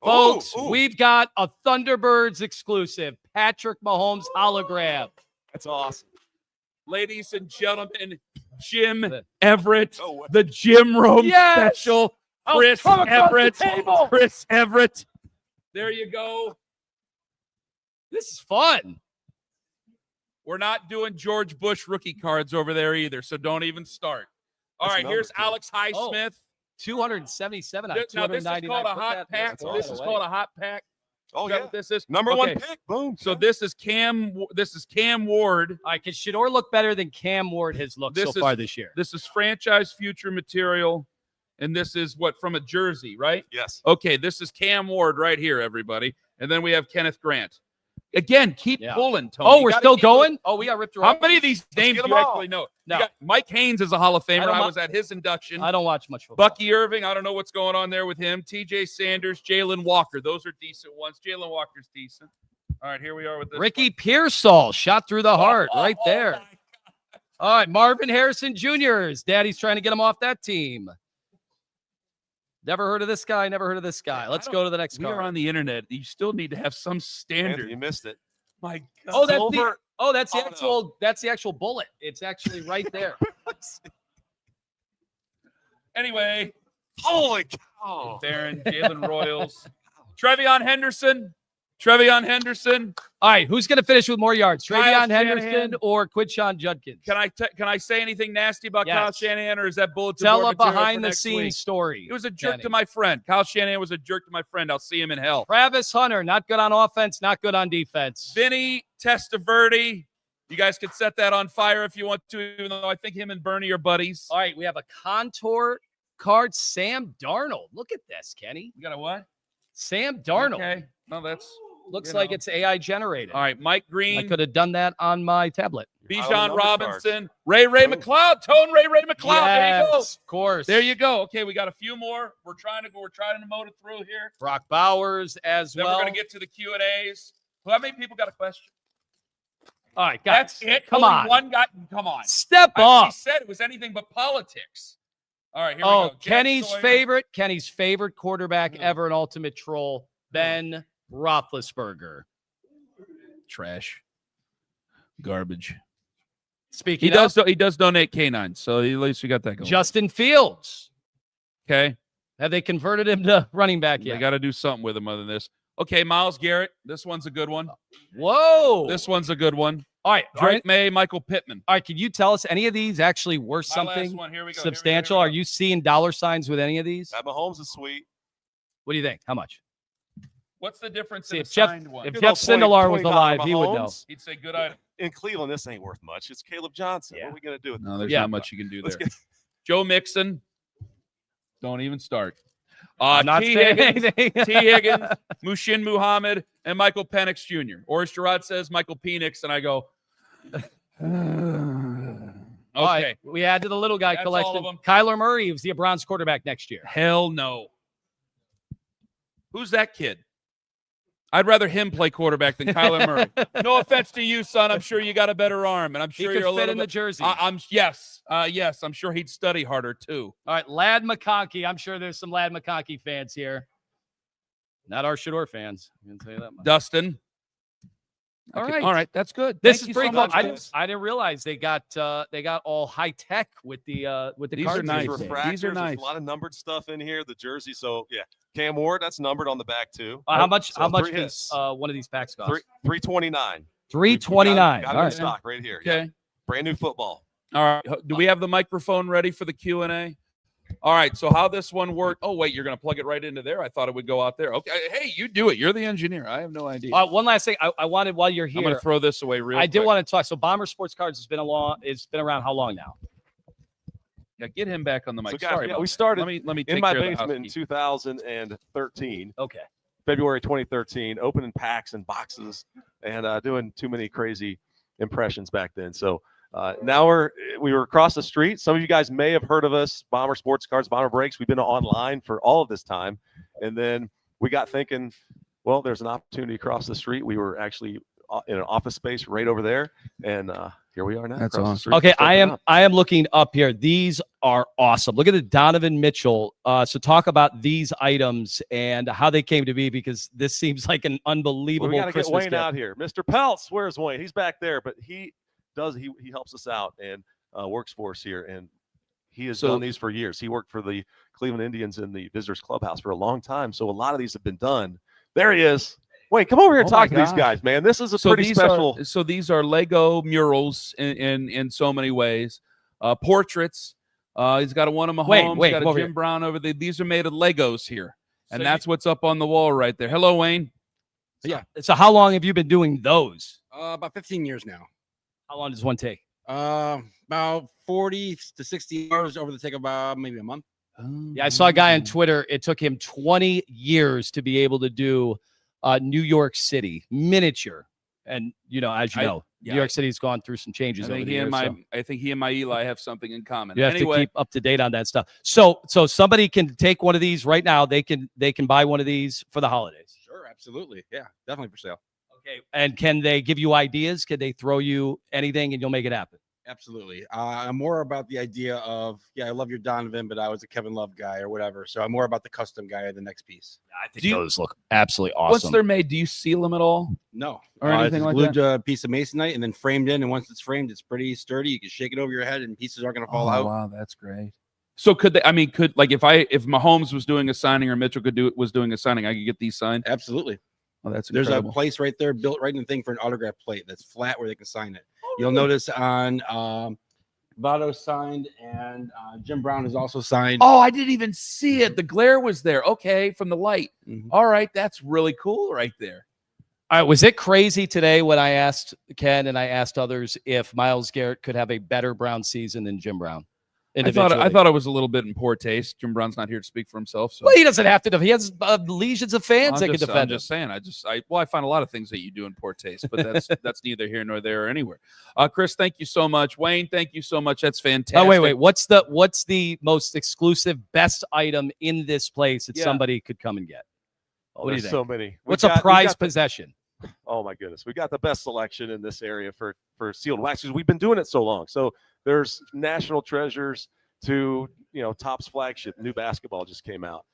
Folks, Ooh, ooh. we've got a Thunderbirds exclusive Patrick Mahomes hologram. That's awesome. Ladies and gentlemen, Jim The- Everett, Oh, what- the Jim Rome Yes! special. Oh, Chris come across the Everett. table. Chris Everett. There you go. This is fun. We're not doing George Bush rookie cards over there either, so don't even start. All That's right, number here's two. Alex Highsmith. Oh, 277 out of Now, this is 299. called a Put hot that- pack. That's This is awesome. called a hot pack. Oh, Is that yeah. what this is? Number Okay, one pick. Boom. So this is Cam Ward. All right, can Shador look better than Cam Ward has looked This so is- far this year? This is franchise future material. And this is what from a jersey, right? Yes. Okay, this is Cam Ward right here, everybody. And then we have Kenneth Grant. Again, keep Yeah. pulling, Tony. Oh, You we're gotta still keep going? Oh, we got ripped How around. many of these names get do 'em you all. actually know? No. You got Mike Haynes is a Hall of Famer. don't I mi- was at his induction. I don't watch much football. Bucky Irving, I don't know what's going on there with him. TJ Sanders, Jalen Walker. Those are decent ones. Jalen Walker's decent. All right, here we are with this. Ricky Pearsall shot through the heart right Oh, there. my All right, Marvin Harrison Jr. His daddy's trying to get him off that team. Never heard of this guy. Never heard of this guy. Let's go to the next We are card. on the internet. You still need to have some standard. Anthony, you missed it. My God. Oh, that's the Silver. that's the Oh, no. actual that's the actual bullet. It's actually right there. Anyway, Holy cow. Barron, Jalen Royals, Trevion Henderson. Trevion Henderson. All right, who's going to finish with more yards? Kyle Travion Shanahan. Henderson or Quinshawn Judkins? Can I say anything nasty about Yes. Kyle Shanahan, or is that bulletin Tell board a material for behind the next scenes week? story. He was a jerk Kenny. to my friend. Kyle Shanahan was a jerk to my friend. I'll see him in hell. Travis Hunter, not good on offense, not good on defense. Vinny Testaverde. You guys could set that on fire if you want to, even though I think him and Bernie are buddies. All right, we have a contour card. Sam Darnold. Look at this, Kenny. You got a what? Sam Darnold. Okay. No, that's Looks you like know. it's AI generated. all right. Mike I Green, could have done that on my tablet. Highly Bijan numbered Robinson, cards. Ray Oh. McLeod, Tone Ray McLeod. There you go. Yes, of course. There you go. Okay, we got a few more. We're trying to motor through here. Brock Bowers as Then well. we're gonna get to the Q&As. How many people got a question? All right, guys. That's it. Come Only on. One got. Come on. Step He up. said it was anything but politics. All right, here we Oh, go. Jack Kenny's Sawyer. favorite quarterback ever in Ultimate Troll, Ben Roethlisberger. Trash. Garbage. Speaking He does donate canines, so at least we got that going. Justin Fields. Okay. Have they converted him to running back yet? They got to do something with him other than this. Okay, Myles Garrett. This one's a good one. Whoa. This one's a good one. All right. Drake May, Michael Pittman. All right. Can you tell us any of these actually worth My last something one. Here we go. substantial? Here we go. Are you seeing dollar signs with any of these? That Mahomes is sweet. What do you think? How much? What's the difference See, in a if Jeff, signed one? if Good Jeff old 20 Sindelar was $20 alive, he would know. Mahomes. He'd say good item. In Cleveland, this ain't worth much. It's Caleb Johnson. Yeah. What are we gonna do with No, there's Yeah. not much you can do Let's there. get Joe Mixon. Don't even start. I'm not T. saying Higgins, anything. T. Higgins, Mushin Muhammad, and Michael Penix Jr. Or as Gerard says, Michael Penix, and I go, All right, okay. we add to the little guy That's all collection. of them. Kyler Murray is the Browns quarterback next year. Hell no. Who's that kid? I'd rather him play quarterback than Kyler Murray. No offense to you, son. I'm sure you got a better arm, and I'm He sure could you're a fit little in the bit. jersey. Yes. I'm sure he'd study harder too. All right, Lad McConkey. I'm sure there's some Lad McConkey fans here. Not our Shador fans. I'm gonna tell you that much. Dustin. All Okay, right. All right. That's good. This Thank is you pretty so cool. much, guys. I didn't realize they got all high tech with the These cards. are nice. These These are refractors. There's nice. a lot of numbered stuff in here. The jersey. So yeah, Cam Ward. That's numbered on the back too. How much? So How much three does hits. one of these packs cost? $329. $329. Got it All in right. stock right here. Okay. Brand new football. All right. Do we have the microphone ready for the Q&A? All right. So how this one worked? Oh, wait, you're going to plug it right into there? I thought it would go out there. Okay. Hey, you do it. You're the engineer. I have no idea. One last thing. I wanted while you're I'm going here. to throw this away real I quick. did want to talk. So Bomber Sports Cards has been around how long now? Yeah, get him back on the mic. So guys, Sorry yeah, about we that. started Let me take in my care of the basement in housekeeping. 2013. Okay. February 2013, opening packs and boxes and doing too many crazy impressions back then. So now we were across the street. Some of you guys may have heard of us, Bomber Sports Cards, Bomber Breaks. We've been online for all of this time. And then we got thinking, well, there's an opportunity across the street. We were actually in an office space right over there. And here we are now. That's across the awesome. street. Okay, Just opened up. I am looking up here. These are awesome. Look at the Donovan Mitchell. So talk about these items and how they came to be, because this seems like an Well, unbelievable we got to get Christmas Wayne gift. out here. Mr. Peltz, where's Wayne? He's back there, but he helps us out and works for us here. And he has done these for years. He worked for the Cleveland Indians in the Visitors Clubhouse for a long time. So a lot of these have been done. There he is. Wayne, come over here and Oh my talk to these gosh. guys, man. This is a pretty special. So these are Lego murals in so many ways. Portraits. He's got one of Mahomes. Wait, He's got come a over Jim here. Brown over there. These are made of Legos here. And So that's what's up on the wall right there. Hello, Wayne. Yeah. So how long have you been doing those? About 15 years now. How long does one take? About 40 to 60 hours over the take about maybe a month. Yeah, I saw a guy on Twitter. It took him 20 years to be able to do New York City miniature. And, as you know, New York City's gone through some changes. I think he and my Eli have something in common. You have Anyway, to keep up to date on that stuff. So somebody can take one of these right now. They can buy one of these for the holidays. Sure, absolutely. Yeah, definitely for sale. Okay. And can they give you ideas? Can they throw you anything and you'll make it happen? Absolutely. I'm more about the idea of, I love your Donovan, but I was a Kevin Love guy or whatever. So I'm more about the custom guy of the next piece. I think those look absolutely awesome. once they're made, do you seal them at all? No. Or anything like glued to a piece of masonite and then framed in. And once it's framed, it's pretty sturdy. You can shake it over your head and pieces aren't going to fall out. Wow, that's great. So could they? I mean, if Mahomes was doing a signing or Mitchell was doing a signing, I could get these signed. Absolutely. Oh, that's There's incredible. a place right there built right in the thing for an autograph plate that's flat where they can sign it. You'll notice on Votto signed and Jim Brown is also signed. Oh, I didn't even see it. The glare was there. Okay, from the light. Mhm. All right, that's really cool right there. All right, was it crazy today when I asked Ken and I asked others if Myles Garrett could have a better Brown season than Jim Brown? I thought it was a little bit in poor taste. Jim Brown's not here to speak for himself. So Well, he doesn't have to. He has legions of fans that can defend I'm him. just saying. I find a lot of things that you do in poor taste, but that's neither here nor there or anywhere. Chris, thank you so much. Wayne, thank you so much. That's fantastic. Oh, wait. What's the most exclusive best item in this place that somebody could come and get? Oh, What do you there's think? so many. What's a prized possession? Oh my goodness, we got the best selection in this area for sealed wax because we've been doing it so long. So there's national treasures to Topps flagship. New basketball just came out.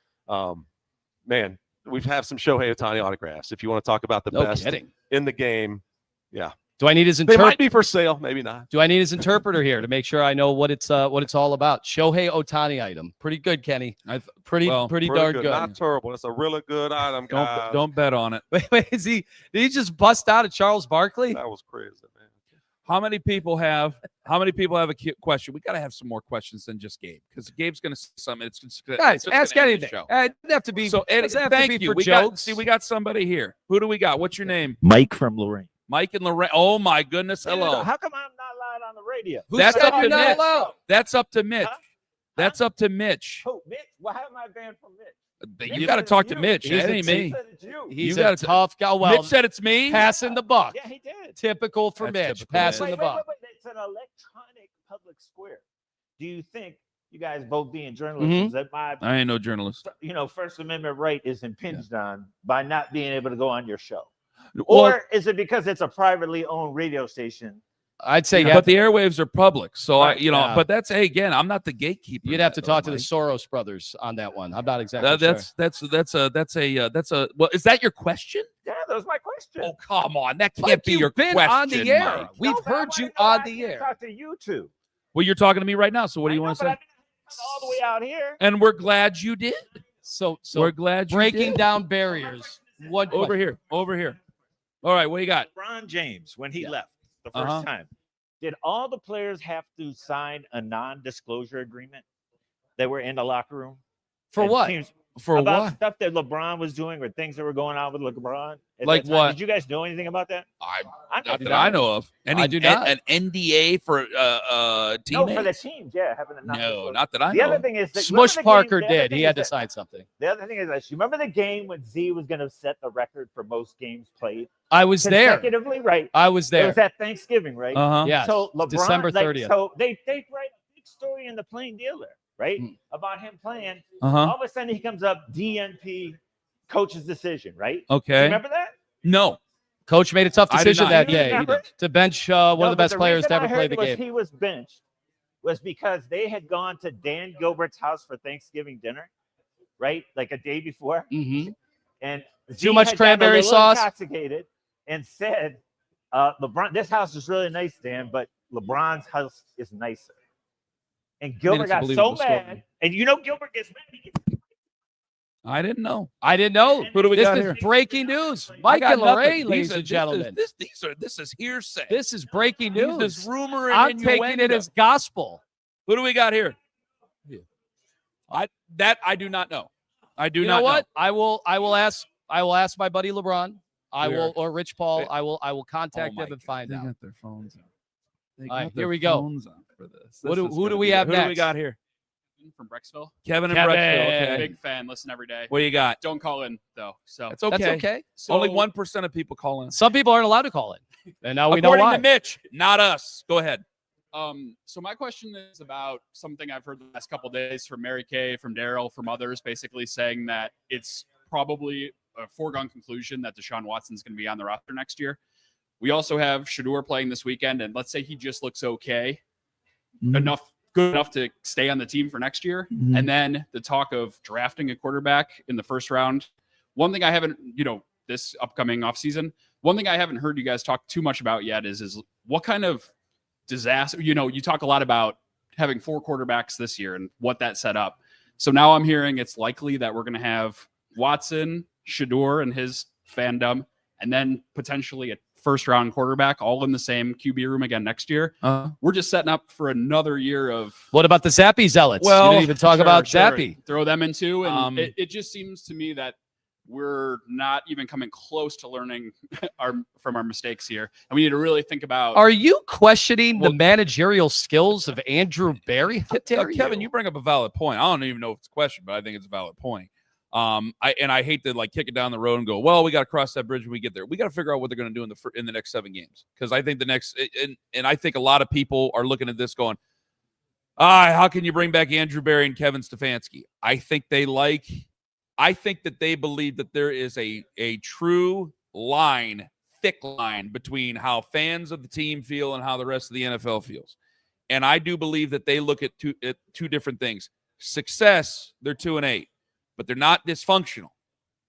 We have some Shohei Ohtani autographs. If you want to talk about the No best kidding. in the game, yeah, Do I need his They interpreter? might be for sale, maybe not. Do I need his interpreter here to make sure I know what it's all about? Shohei Ohtani item. Pretty good, Kenny. Pretty darn good. Not terrible. It's a really good item, guys. Don't bet on it. Wait, did he just bust out at Charles Barkley? That was crazy, man. How many people have a question? We got to have some more questions than just Gabe, because Gabe's going to say something. Guys, ask anything. Show. It doesn't have to be. So doesn't have thank to be you. for We jokes. got somebody here. Who do we got? What's your name? Mike from Lorraine. Mike and Lorraine. Oh my goodness. Hello. How come I'm not allowed on the radio? Who That's said up to you're not Mitch. allowed? That's up to Mitch. Huh? That's up to Mitch. Who, Mitch? Why am I banned from Mitch? You got to talk to Mitch. He's That a ain't team- me. Said it's you. He's You a gotta tough guy. Well, Mitch said it's me. passing the buck. Yeah, he did. Typical for That's Mitch. typical Passing Mitch. the buck. Wait. It's an electronic public square. Do you think, you guys both being journalists, Mhm. that my I ain't no journalist. First Amendment right is impinged on by not being able to go on your show? Well, Or is it because it's a privately owned radio station? I'd say but the airwaves are public, so Right, I yeah. But that's again, I'm not the gatekeeper. you'd have to though, talk to the Mike. Soros brothers on that one. I'm not exactly sure. That's a. Well, is that your question? Yeah, that was my question. Oh, come on, that can't Mike, be you've your been question. on the air. Mike. We've No, but I heard wanna you know, on I the can't air. Talk to you two. Well, you're talking to me right now. So what do you want to say? I'm all the way out here. And we're glad you did. So We're glad you breaking did. down barriers. One Over here. All right, what you got? LeBron James, when he Yeah. left the first Uh-huh. time, did all the players have to sign a non-disclosure agreement that were in the locker room? For And what? teams- For about what? stuff that LeBron was doing or things that were going on with LeBron? at Like that time? what? Did you guys know anything about that? I I'm not just that I asking. know of. I do not. An NDA for No, teammates? for the teams, yeah, having a No, non-disclosure. not that I The know. other of. thing is that Smush remember the Parker game- the other did. thing He is had to that- sign something. The other thing is this. You remember the game when Z was going to set the record for most games played I was there. consecutively, right? I was It there. was at Thanksgiving, right? Uh-huh. Yes. So LeBron, December like, 30th. so they write a big story in the Plain Dealer, right, Mm. about him playing. Uh-huh. All of a sudden, he comes up DNP, coach's decision, right? Do you Okay. remember that? No. Coach made a tough I did decision not. that You day remember? to bench one No, of the but best players reason to ever I play heard the was game. He was benched was because they had gone to Dan Gilbert's house for Thanksgiving dinner, right, like a day before, Mm-hmm. and Too much had gotten cranberry a little sauce? intoxicated, and said, "LeBron, this house is really nice, Dan, but LeBron's house is nicer." And Gilbert it's a got so believable story. mad, and you know Gilbert gets mad. He gets I didn't know. I didn't know. Who do we This got is here? breaking news. I Mike got and nothing. Lorraine, These ladies are- and this is- gentlemen. This is hearsay. This is breaking news. This is rumor and I'm taking it innuendo. as gospel. Who do we got here? I do not know. I do You not know what? I will ask my buddy LeBron. Where? Or Rich Paul. Wait. I will contact Oh my them and find They out. got their phones out. They All right, got here their we go. phones out for this. Who do This is we gonna be have good. Who do we next? got here? From Brecksville. Kevin and Kevin. Brecksville. Okay. Big fan. Listen every day. What do you got? Don't call in though. So That's okay. That's okay. Only So- 1% of people call in. Some people aren't allowed to call it, and now we know According why. to Mitch, not us. Go ahead. So my question is about something I've heard the last couple of days from Mary Kay, from Daryl, from others, basically saying that it's probably a foregone conclusion that Deshaun Watson's going to be on the roster next year. We also have Shador playing this weekend, and let's say he just looks okay, good enough to stay on the team for next year. Mhm. And then the talk of drafting a quarterback in the first round. One thing I haven't, this upcoming offseason, one thing I haven't heard you guys talk too much about yet is what kind of disaster, you talk a lot about having 4 quarterbacks this year and what that set up. So now I'm hearing it's likely that we're going to have Watson, Shador and his fandom, and then potentially a first round quarterback all in the same QB room again next year. We're just setting up for another year of What about the Zappy zealots? Well, you didn't even talk about Sure. Zappy. Throw them into, and Um, it just seems to me that we're not even coming close to learning from our mistakes here, and we need to really think about. Are you questioning Well- the managerial skills of Andrew Barry? How dare Kevin, you bring up a valid point. I don't even know if it's a question, but I think it's a valid point. I hate to kick it down the road and go, well, we got to cross that bridge when we get there. We got to figure out what they're going to do in the next 7 games, because I think and I think a lot of people are looking at this going, how can you bring back Andrew Barry and Kevin Stefanski? I think that they believe that there is a true thick line between how fans of the team feel and how the rest of the NFL feels. And I do believe that they look at two different things. Success, they're 2-8, but they're not dysfunctional,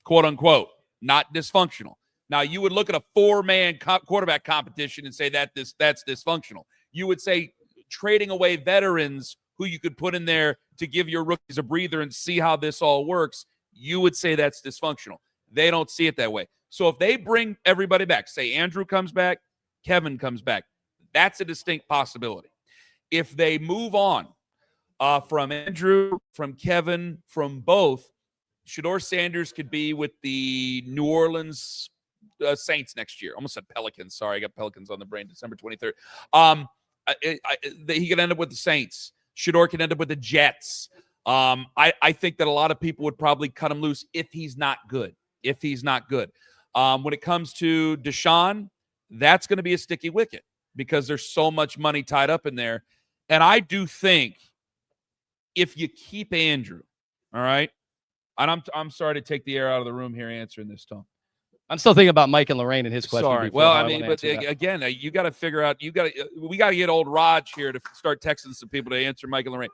quote unquote, not dysfunctional. Now, you would look at a 4-man quarterback competition and say that's dysfunctional. You would say trading away veterans who you could put in there to give your rookies a breather and see how this all works, you would say that's dysfunctional. They don't see it that way. So if they bring everybody back, say Andrew comes back, Kevin comes back, that's a distinct possibility. If they move on from Andrew, from Kevin, from both, Shedeur Sanders could be with the New Orleans Saints next year. Almost said Pelicans. Sorry, I got Pelicans on the brain. December 23rd. He could end up with the Saints. Shedeur could end up with the Jets. I think that a lot of people would probably cut him loose if he's not good. When it comes to Deshaun, that's going to be a sticky wicket because there's so much money tied up in there. And I do think if you keep Andrew, all right, and I'm sorry to take the air out of the room here answering this, Tom. I'm still thinking about Mike and Lorraine and his question. Sorry. Well, I mean, but again, you got to figure out. We got to get old Raj here to start texting some people to answer Mike and Lorraine.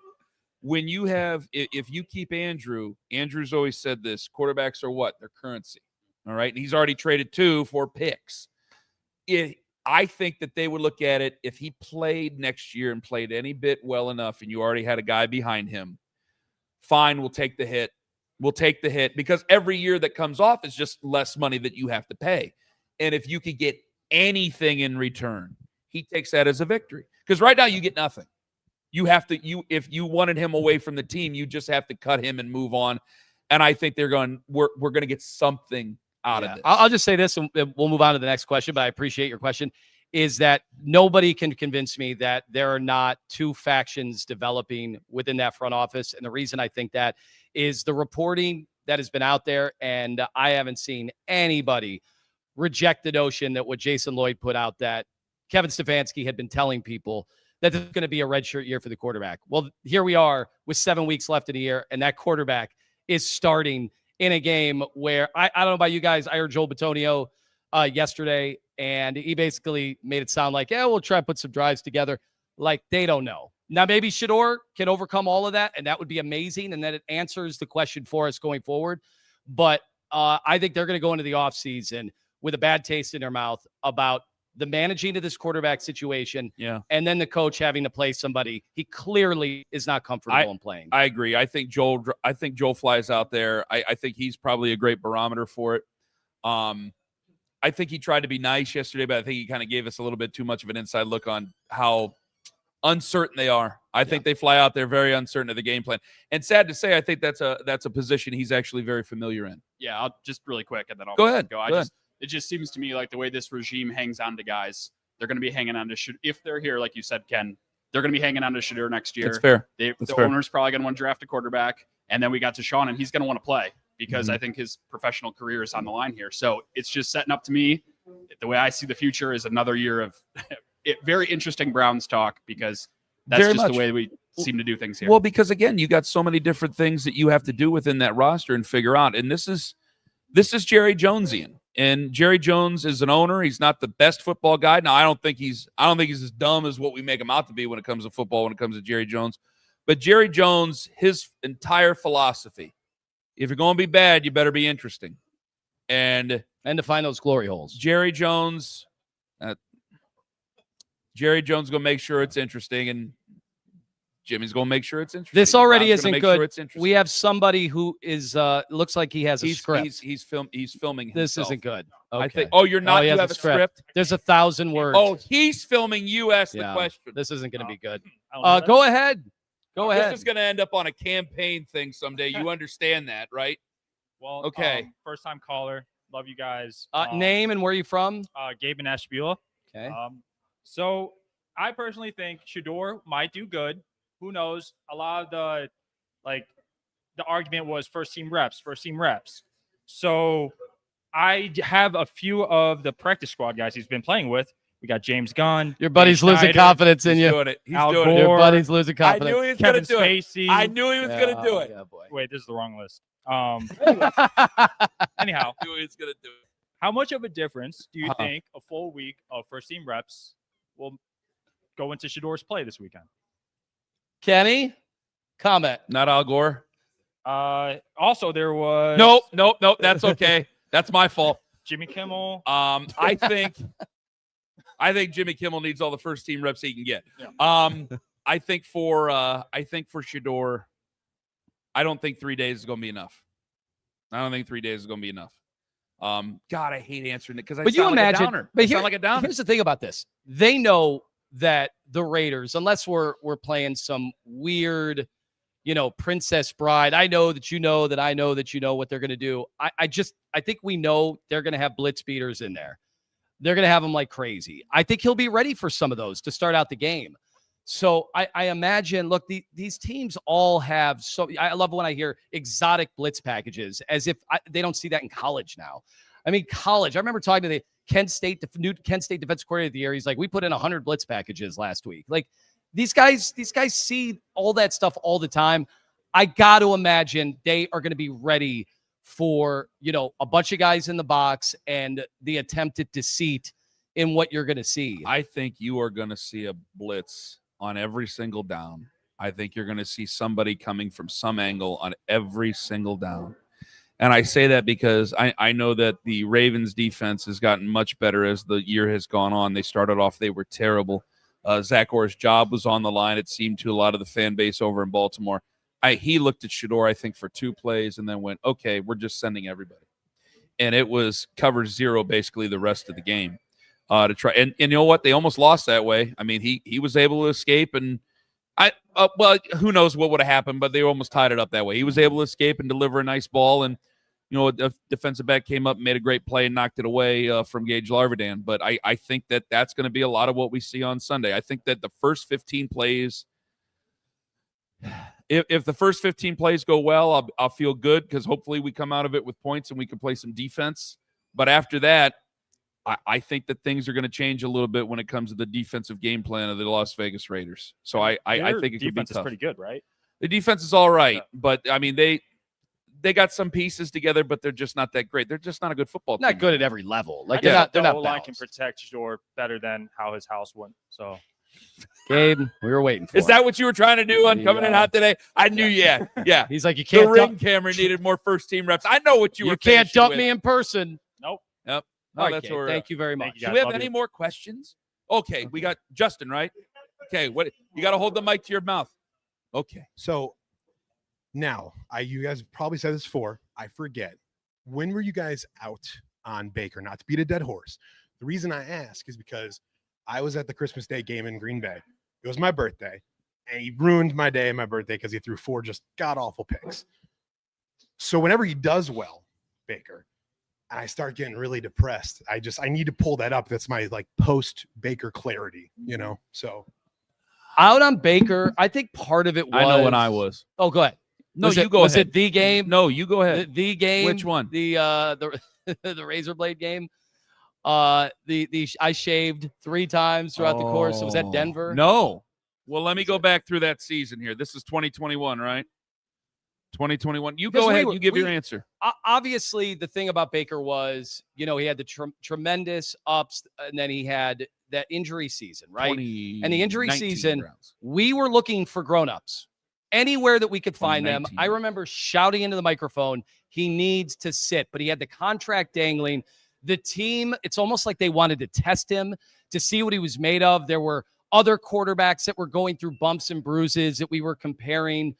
When you have, if you keep Andrew, Andrew's always said this: quarterbacks are what? They're currency. All right, and he's already traded 2 for picks. I think that they would look at it if he played next year and played any bit well enough, and you already had a guy behind him. Fine, we'll take the hit. Because every year that comes off is just less money that you have to pay. And if you could get anything in return, he takes that as a victory. Because right now you get nothing. If you wanted him away from the team, you just have to cut him and move on. And I think we're going to get something out of this. I'll just say this, and we'll move on to the next question, but I appreciate your question, is that nobody can convince me that there are not 2 factions developing within that front office. And the reason I think that is the reporting that has been out there, and I haven't seen anybody reject the notion that what Jason Lloyd put out, that Kevin Stefanski had been telling people that there's going to be a redshirt year for the quarterback. Well, here we are with 7 weeks left in the year, and that quarterback is starting in a game where I don't know about you guys. I heard Joel Bitonio yesterday, and he basically made it sound like, we'll try to put some drives together. Like, they don't know. Now, maybe Shedeur can overcome all of that, and that would be amazing, and that it answers the question for us going forward. But I think they're going to go into the offseason with a bad taste in their mouth about the managing of this quarterback situation, and then the coach having to play somebody he clearly is not comfortable in playing. I agree. I think Joel flies out there. I think he's probably a great barometer for it. I think he tried to be nice yesterday, but I think he kind of gave us a little bit too much of an inside look on how uncertain they are. I think they fly out there very uncertain of the game plan. And sad to say, I think that's a position he's actually very familiar in. Yeah, I'll just really quick, and then I'll go ahead. It just seems to me like the way this regime hangs on to guys, they're going to be hanging on to Shedeur. If they're here, like you said, Ken, they're going to be hanging on to Shedeur next year. That's fair. The owner's probably going to want to draft a quarterback, and then we got to Sean, and he's going to want to play because I think his professional career is on the line here. So it's just setting up to me. The way I see the future is another year of very interesting Browns talk, because that's just the way we seem to do things here. Well, because again, you got so many different things that you have to do within that roster and figure out. And this is Jerry Jonesian. And Jerry Jones is an owner. He's not the best football guy. Now, I don't think he's as dumb as what we make him out to be when it comes to football, when it comes to Jerry Jones. But Jerry Jones, his entire philosophy, if you're going to be bad, you better be interesting. And to find those glory holes. Jerry Jones going to make sure it's interesting, and Jimmy's going to make sure it's interesting. This already Ron's isn't good. Sure we have somebody who is looks like he has a script. He's filming himself. This isn't good. Okay. I think. You're not. You have a script. There's 1,000 words. Oh, he's filming. You asked the question. This isn't going to be good. Go ahead. Go ahead. This is going to end up on a campaign thing someday. You understand that, right? Well, okay. First time caller. Love you guys. Name and where are you from? Gabe and Ashbula. Okay. So I personally think Shedeur might do good. Who knows? A lot of the argument was first team reps. So I have a few of the practice squad guys he's been playing with. We got James Gunn. Your buddy's losing confidence in you. Doing it. He's Al doing Gore, it. Your buddy's losing confidence. I knew he was Kevin going to do Spacey. it. I knew he was going to do it. Yeah, boy. Wait, this is the wrong list. Anyhow, I knew he was going to do it. how much of a difference do you think a full week of first team reps will go into Shedeur's play this weekend? Kenny, comment. Not Al Gore. Also, there was Nope. That's okay. That's my fault. Jimmy Kimmel. I think Jimmy Kimmel needs all the first team reps he can get. Yeah. I think for Shedeur, I don't think 3 days is going to be enough. God, I hate answering it because I sound like a downer. But sound like a downer. Here's the thing about this: they know that the Raiders, unless we're playing some weird, Princess Bride. I know that you know that I know that you know what they're going to do. I think we know they're going to have blitz beaters in there. They're going to have them like crazy. I think he'll be ready for some of those to start out the game. So I imagine, look, these teams all have I love when I hear exotic blitz packages, as if they don't see that in college now. I mean, college. I remember talking to the new Kent State defensive coordinator of the year. He's like, we put in 100 blitz packages last week. Like these guys see all that stuff all the time. I got to imagine they are going to be ready for, a bunch of guys in the box and the attempted deceit in what you're going to see. I think you are going to see a blitz on every single down. I think you're going to see somebody coming from some angle on every single down. And I say that because I know that the Ravens defense has gotten much better as the year has gone on. They started off, they were terrible. Zach Orr's job was on the line, it seemed, to a lot of the fan base over in Baltimore. He looked at Shedeur, I think, for 2 plays and then went, okay, we're just sending everybody. And it was cover 0 basically the rest of the game. To try and you know what, they almost lost that way. I mean, he was able to escape, and who knows what would have happened, but they almost tied it up that way. He was able to escape and deliver a nice ball, and a defensive back came up, made a great play, and knocked it away from Gage Larvidan. But I think that's going to be a lot of what we see on Sunday. I think that the first 15 plays, if the first 15 plays go well, I'll feel good because hopefully we come out of it with points and we can play some defense. But after that, I think that things are going to change a little bit when it comes to the defensive game plan of the Las Vegas Raiders. So I think it could be tough. Defense is pretty good, right? The defense is all right, but I mean they got some pieces together, but they're just not that great. They're just not a good football team. Not good at every level. Like they're not balanced. line can protect Shedeur better than how his house went. So, Gabe, we were waiting for. Is that what you were trying to do on coming in hot today? I knew, yeah. He's like, you can't. The ring camera needed more first team reps. I know what you were. You can't dump me in person. Nope. Yep. All right, Gabe, thank you very much. Do we have any more questions? Okay, we got Justin, right? Okay, what you got to hold the mic to your mouth. Okay. So now, you guys probably said this before. I forget. When were you guys out on Baker? Not to beat a dead horse. The reason I ask is because I was at the Christmas Day game in Green Bay. It was my birthday, and he ruined my day and my birthday because he threw 4 just god-awful picks. So whenever he does well, Baker, and I start getting really depressed, I need to pull that up. That's my post-Baker clarity, So out on Baker, I think part of it was. I know when I was. Oh, go ahead. No, was you go was ahead. Was it the game? No, you go ahead. The game. Which one? The razor blade game. I shaved 3 times throughout the course. Was that Denver? No. Well, let me go back through that season here. This is 2021, right? 2021. You go ahead. You give your answer. Obviously, the thing about Baker was, he had the tremendous ups, and then he had that injury season, right? And the injury season, we were looking for grown-ups anywhere that we could find them. I remember shouting into the microphone, he needs to sit, but he had the contract dangling. The team, it's almost like they wanted to test him to see what he was made of. There were other quarterbacks that were going through bumps and bruises that we were comparing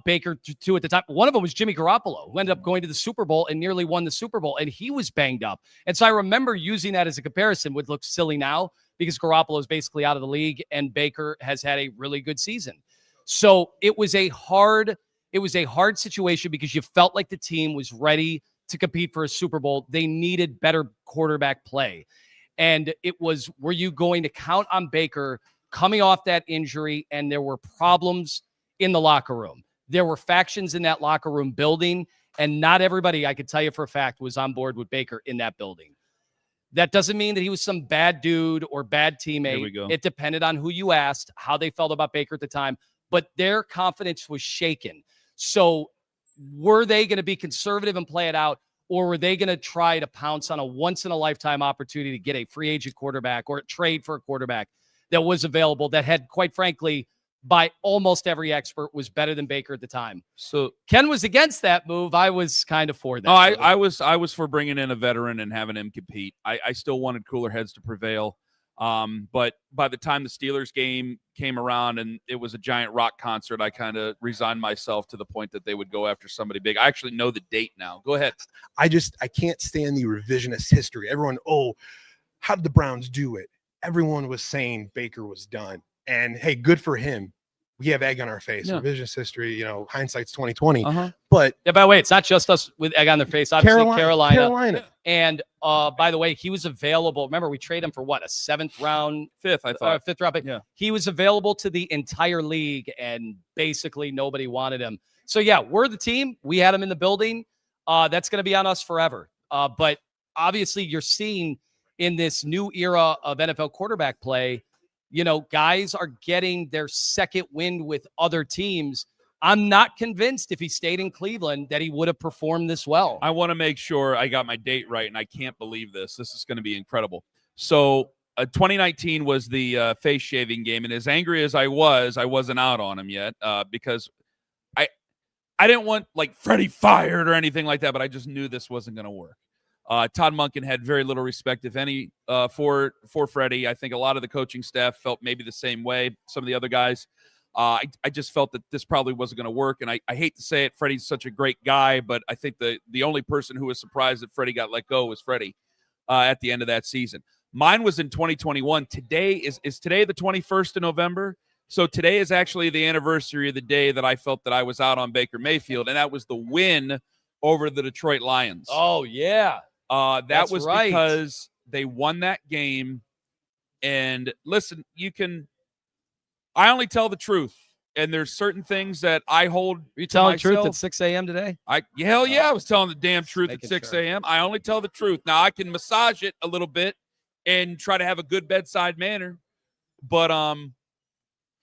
Baker to at the time. One of them was Jimmy Garoppolo, who ended up going to the Super Bowl and nearly won the Super Bowl, and he was banged up. And so I remember using that as a comparison, which looks silly now because Garoppolo is basically out of the league and Baker has had a really good season. So it was a hard situation because you felt like the team was ready to compete for a Super Bowl. They needed better quarterback play. And it was, were you going to count on Baker coming off that injury? And there were problems in the locker room. There were factions in that locker room building, and not everybody, I could tell you for a fact, was on board with Baker in that building. That doesn't mean that he was some bad dude or bad teammate. Here we go. It depended on who you asked, how they felt about Baker at the time, but their confidence was shaken. So were they going to be conservative and play it out, or were they going to try to pounce on a once-in-a-lifetime opportunity to get a free agent quarterback or trade for a quarterback that was available that had, quite frankly, by almost every expert was better than Baker at the time. So Ken was against that move. I was kind of for that. no, move. I was for bringing in a veteran and having him compete. I still wanted cooler heads to prevail. But by the time the Steelers game came around and it was a giant rock concert, I kind of resigned myself to the point that they would go after somebody big. I actually know the date now. Go ahead. I can't stand the revisionist history. Everyone, how did the Browns do it? Everyone was saying Baker was done. And hey, good for him. We have egg on our face. Yeah. Revisionist history, hindsight's 2020. Uh-huh. But yeah, by the way, it's not just us with egg on their face. Obviously, Carolina. And by the way, he was available. Remember, we traded him for what, a fifth round pick. Yeah. He was available to the entire league, and basically nobody wanted him. So yeah, we're the team. We had him in the building. That's going to be on us forever. But obviously, you're seeing in this new era of NFL quarterback play, guys are getting their second wind with other teams. I'm not convinced if he stayed in Cleveland that he would have performed this well. I want to make sure I got my date right, and I can't believe this. This is going to be incredible. So 2019 was the face shaving game, and as angry as I wasn't out on him yet because I didn't want like Freddie fired or anything like that, but I just knew this wasn't going to work. Todd Monken had very little respect, if any, for Freddie. I think a lot of the coaching staff felt maybe the same way. Some of the other guys. I just felt that this probably wasn't going to work. And I hate to say it, Freddie's such a great guy, but I think the only person who was surprised that Freddie got let go was Freddie at the end of that season. Mine was in 2021. Today is today the 21st of November. So today is actually the anniversary of the day that I felt that I was out on Baker Mayfield, and that was the win over the Detroit Lions. Oh, yeah. That was right. because they won that game. And listen, I only tell the truth. And there's certain things that I hold. Are you telling the truth myself. at 6 a.m. today? Hell yeah, I was telling the damn truth at Making 6 sure. a.m. I only tell the truth. Now, I can massage it a little bit and try to have a good bedside manner. But on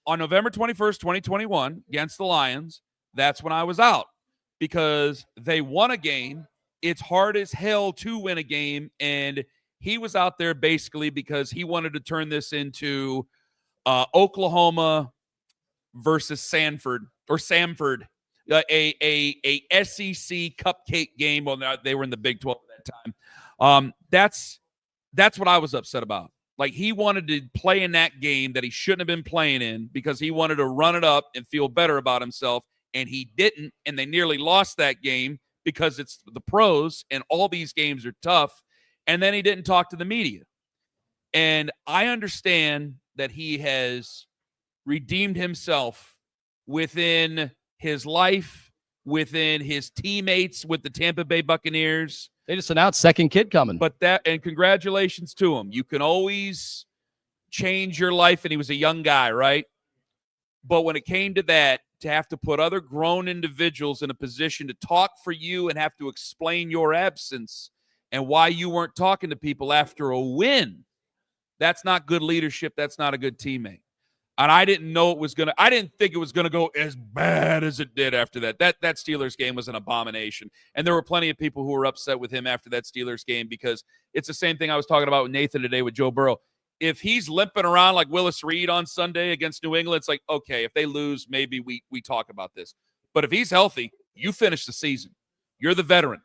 November 21st, 2021, against the Lions, that's when I was out because they won a game. It's hard as hell to win a game, and he was out there basically because he wanted to turn this into Oklahoma versus Samford, a SEC cupcake game. Well, they were in the Big 12 at that time. That's what I was upset about. Like, he wanted to play in that game that he shouldn't have been playing in because he wanted to run it up and feel better about himself, and he didn't, and they nearly lost that game because it's the pros, and all these games are tough, and then he didn't talk to the media. And I understand that he has redeemed himself within his life, within his teammates with the Tampa Bay Buccaneers. They just announced second kid coming. And congratulations to him. You can always change your life, and he was a young guy, right? But when it came to that, to have to put other grown individuals in a position to talk for you and have to explain your absence and why you weren't talking to people after a win, that's not good leadership. That's not a good teammate. And I didn't think it was going to go as bad as it did after that. That Steelers game was an abomination. And there were plenty of people who were upset with him after that Steelers game because it's the same thing I was talking about with Nathan today with Joe Burrow. If he's limping around like Willis Reed on Sunday against New England, it's like, okay, if they lose, maybe we talk about this. But if he's healthy, you finish the season. You're the veteran.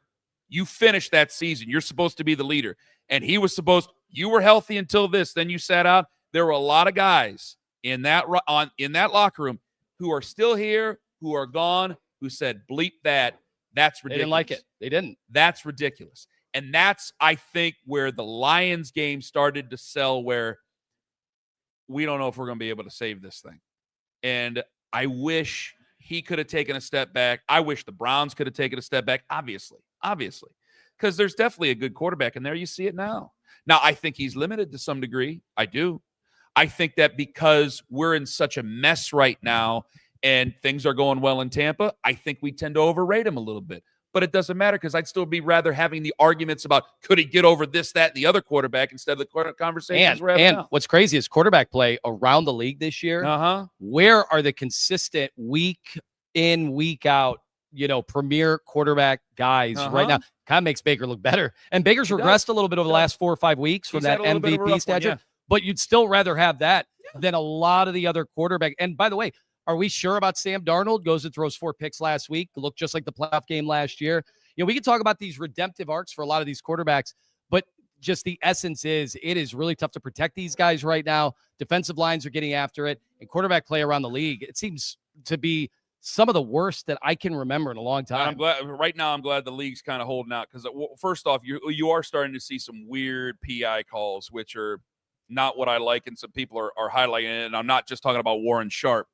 You finish that season. You're supposed to be the leader. And you were healthy until this. Then you sat out. There were a lot of guys in that locker room who are still here, who are gone, who said, bleep that. That's ridiculous. They didn't like it. They didn't. That's ridiculous. And that's, I think, where the Lions game started to sell, where we don't know if we're going to be able to save this thing. And I wish he could have taken a step back. I wish the Browns could have taken a step back, obviously, because there's definitely a good quarterback in there. You see it now. Now, I think he's limited to some degree. I do. I think that because we're in such a mess right now and things are going well in Tampa, I think we tend to overrate him a little bit. But it doesn't matter because I'd still be rather having the arguments about could he get over this, that, and the other quarterback instead of the conversations we're having now. What's crazy is quarterback play around the league this year. Where are the consistent week in, week out, premier quarterback guys right now? Kind of makes Baker look better. And Baker's regressed a little bit over the last 4 or 5 weeks from that MVP stature. but you'd still rather have that than a lot of the other quarterback. And by the way, are we sure about Sam Darnold? Goes and throws 4 picks last week. Looked just like the playoff game last year. We can talk about these redemptive arcs for a lot of these quarterbacks, but just the essence is it is really tough to protect these guys right now. Defensive lines are getting after it, and quarterback play around the league, it seems to be some of the worst that I can remember in a long time. And I'm glad the league's kind of holding out because first off, you are starting to see some weird PI calls, which are not what I like, and some people are highlighting it. And I'm not just talking about Warren Sharp,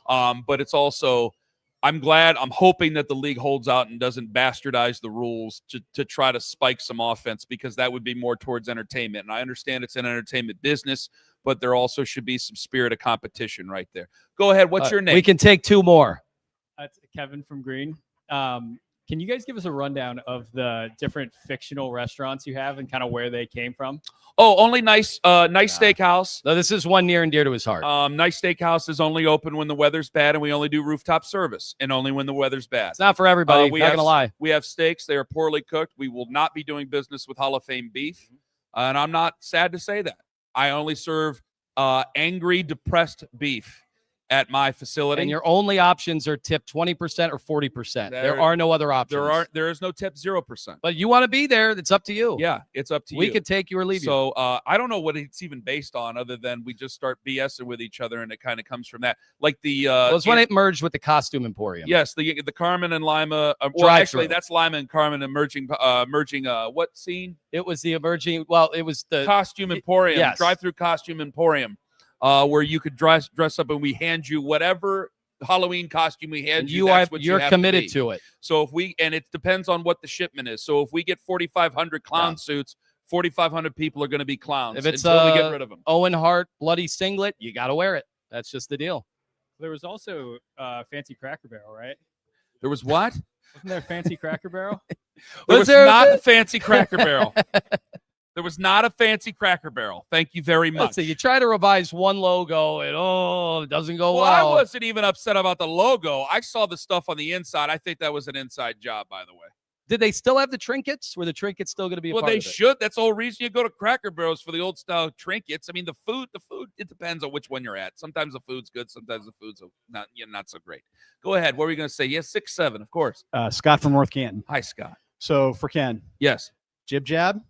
but it's also I'm hoping that the league holds out and doesn't bastardize the rules to try to spike some offense, because that would be more towards entertainment. And I understand it's an entertainment business, but there also should be some spirit of competition right there. Go ahead. What's your name? We can take 2 more. That's Kevin from Green. Can you guys give us a rundown of the different fictional restaurants you have and kind of where they came from? Oh, only Nice Steakhouse. No, this is one near and dear to his heart. Nice Steakhouse is only open when the weather's bad, and we only do rooftop service, and only when the weather's bad. It's not for everybody. Not going to lie. We have steaks. They are poorly cooked. We will not be doing business with Hall of Fame beef, and I'm not sad to say that. I only serve angry, depressed beef at my facility. And your only options are tip 20% or 40%. There are no other options. There is no tip 0%. But you want to be there, it's up to you. Yeah, it's up to you. We could take you or leave you. So I don't know what it's even based on, other than we just start BSing with each other, and it kind of comes from that. Like the it's when it merged with the Costume Emporium. Yes, the Carman and Lima. Well, actually, that's Lima and Carman merging. What scene? It was the emerging. Well, it was the Costume Emporium. Yes. Drive-through Costume Emporium. Where you could dress up, and we hand you whatever Halloween costume we hand you. You're committed to it. So and it depends on what the shipment is. So if we get 4,500 clown suits, 4,500 people are going to be clowns. If it's until we get rid of them. Owen Hart bloody singlet, you got to wear it. That's just the deal. There was also Fancy Cracker Barrel, right? There was what? Wasn't there Fancy Cracker Barrel? There was not a Fancy Cracker Barrel. There was not a Fancy Cracker Barrel. Thank you very much. So you try to revise one logo, and it doesn't go well. I wasn't even upset about the logo. I saw the stuff on the inside. I think that was an inside job, by the way. Did they still have the trinkets? Were the trinkets still going to be a part of it? Well, they should. That's the whole reason you go to Cracker Barrels, for the old style trinkets. I mean, the food, it depends on which one you're at. Sometimes the food's good. Sometimes the food's not so great. Go ahead. What were you going to say? Yes, 6'7", of course. Scott from North Canton. Hi, Scott. So for Ken. Yes. Jib Jab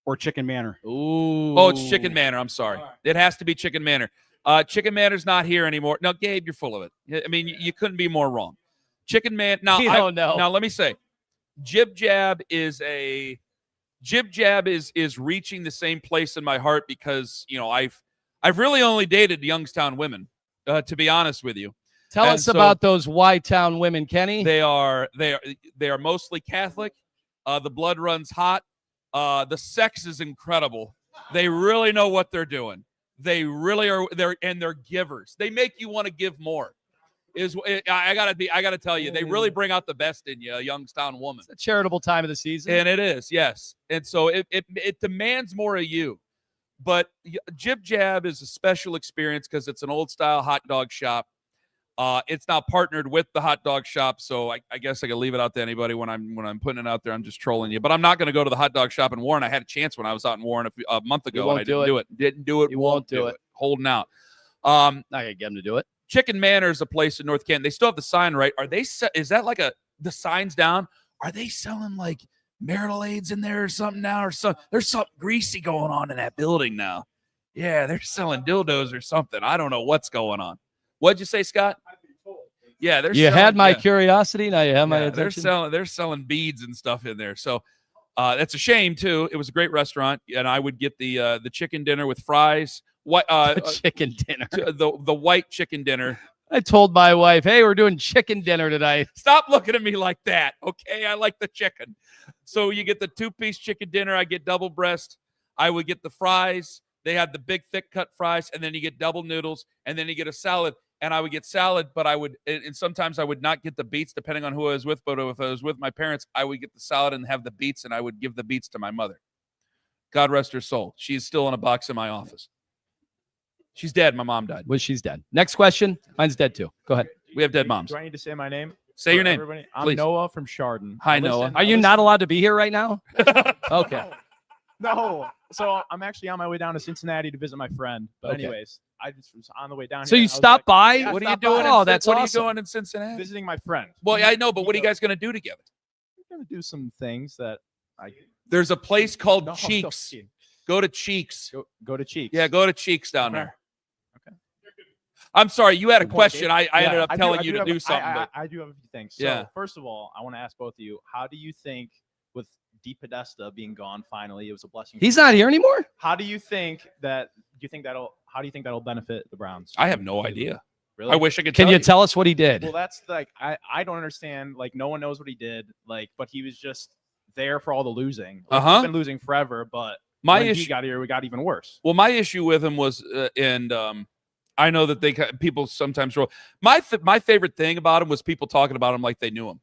or Chicken Manor? Ooh. Oh, it's Chicken Manor. I'm sorry. Right. It has to be Chicken Manor. Chicken Manor's not here anymore. No, Gabe, you're full of it. I mean, you couldn't be more wrong. Chicken Man. Now, Now, let me say, Jib Jab is reaching the same place in my heart, because I've really only dated Youngstown women, to be honest with you. Tell us about those Y-Town women, Kenny. They are mostly Catholic. The blood runs hot. The sex is incredible. They really know what they're doing. They really are. They're givers. They make you want to give more. I gotta tell you, they really bring out the best in you, a Youngstown woman. It's a charitable time of the season. And it is, yes. And so it demands more of you. But Jib Jab is a special experience because it's an old style hot dog shop. It's not partnered with the hot dog shop, so I guess I can leave it out to anybody when I'm putting it out there. I'm just trolling you. But I'm not going to go to the hot dog shop in Warren. I had a chance when I was out in Warren a month ago, and I didn't do it. Didn't do it. You won't do it. Holding out. Not going to get them to do it. Chicken Manor is a place in North Canton. They still have the sign, right? Is that like the signs down? Are they selling like marital aids in there or something now? Or something? There's something greasy going on in that building now. Yeah, they're selling dildos or something. I don't know what's going on. What'd you say, Scott? Yeah, had my curiosity. Now you have my attention. They're selling beads and stuff in there. So that's a shame too. It was a great restaurant, and I would get the chicken dinner with fries. Chicken dinner. The white chicken dinner. I told my wife, "Hey, we're doing chicken dinner tonight." Stop looking at me like that, okay? I like the chicken. So you get the 2-piece chicken dinner. I get double breast. I would get the fries. They had the big thick cut fries, and then you get double noodles, and then you get a salad. And I would get salad, but and sometimes I would not get the beets depending on who I was with. But if I was with my parents, I would get the salad and have the beets, and I would give the beets to my mother. God rest her soul. She's still in a box in my office. She's dead. My mom died. Well, she's dead. Next question. Mine's dead too. Go ahead. We have dead moms. Do I need to say my name? Say your name. Everybody? I'm please. Noah from Chardon. Hi, Noah. Are you not allowed to be here right now? Okay. No. So I'm actually on my way down to Cincinnati to visit my friend. But Okay. anyways, I just was on the way down. So here, you and I was stopped by? Yeah, I What are you stopped doing? by. Oh, that's what awesome. are you doing in Cincinnati? Visiting my friend. Well, yeah, I know, but what are you know- guys going to do together? We're gonna do some things that I There's a place called No, no, Cheeks. kidding. Go to Cheeks. Go to Cheeks. Yeah, go to Cheeks down Okay. there. I'm sorry, you had a Good point, question. Dave. I ended up I telling I you to have- do something. but I do have a few things. So, Yeah. first of all, I want to ask both of you, how do you think with Deep Podesta being gone finally, it was a blessing? He's not here anymore? How do you think how do you think that'll benefit the Browns? I have no idea. Really? I wish I could Can tell you tell us what he did? Well, that's like I don't understand. Like no one knows what he did. Like, but he was just there for all the losing. Like, Uh-huh. He's been losing forever, but My when he issue- got here, we got even worse. Well, my issue with him was, I know that people sometimes roll. My favorite thing about him was people talking about him like they knew him.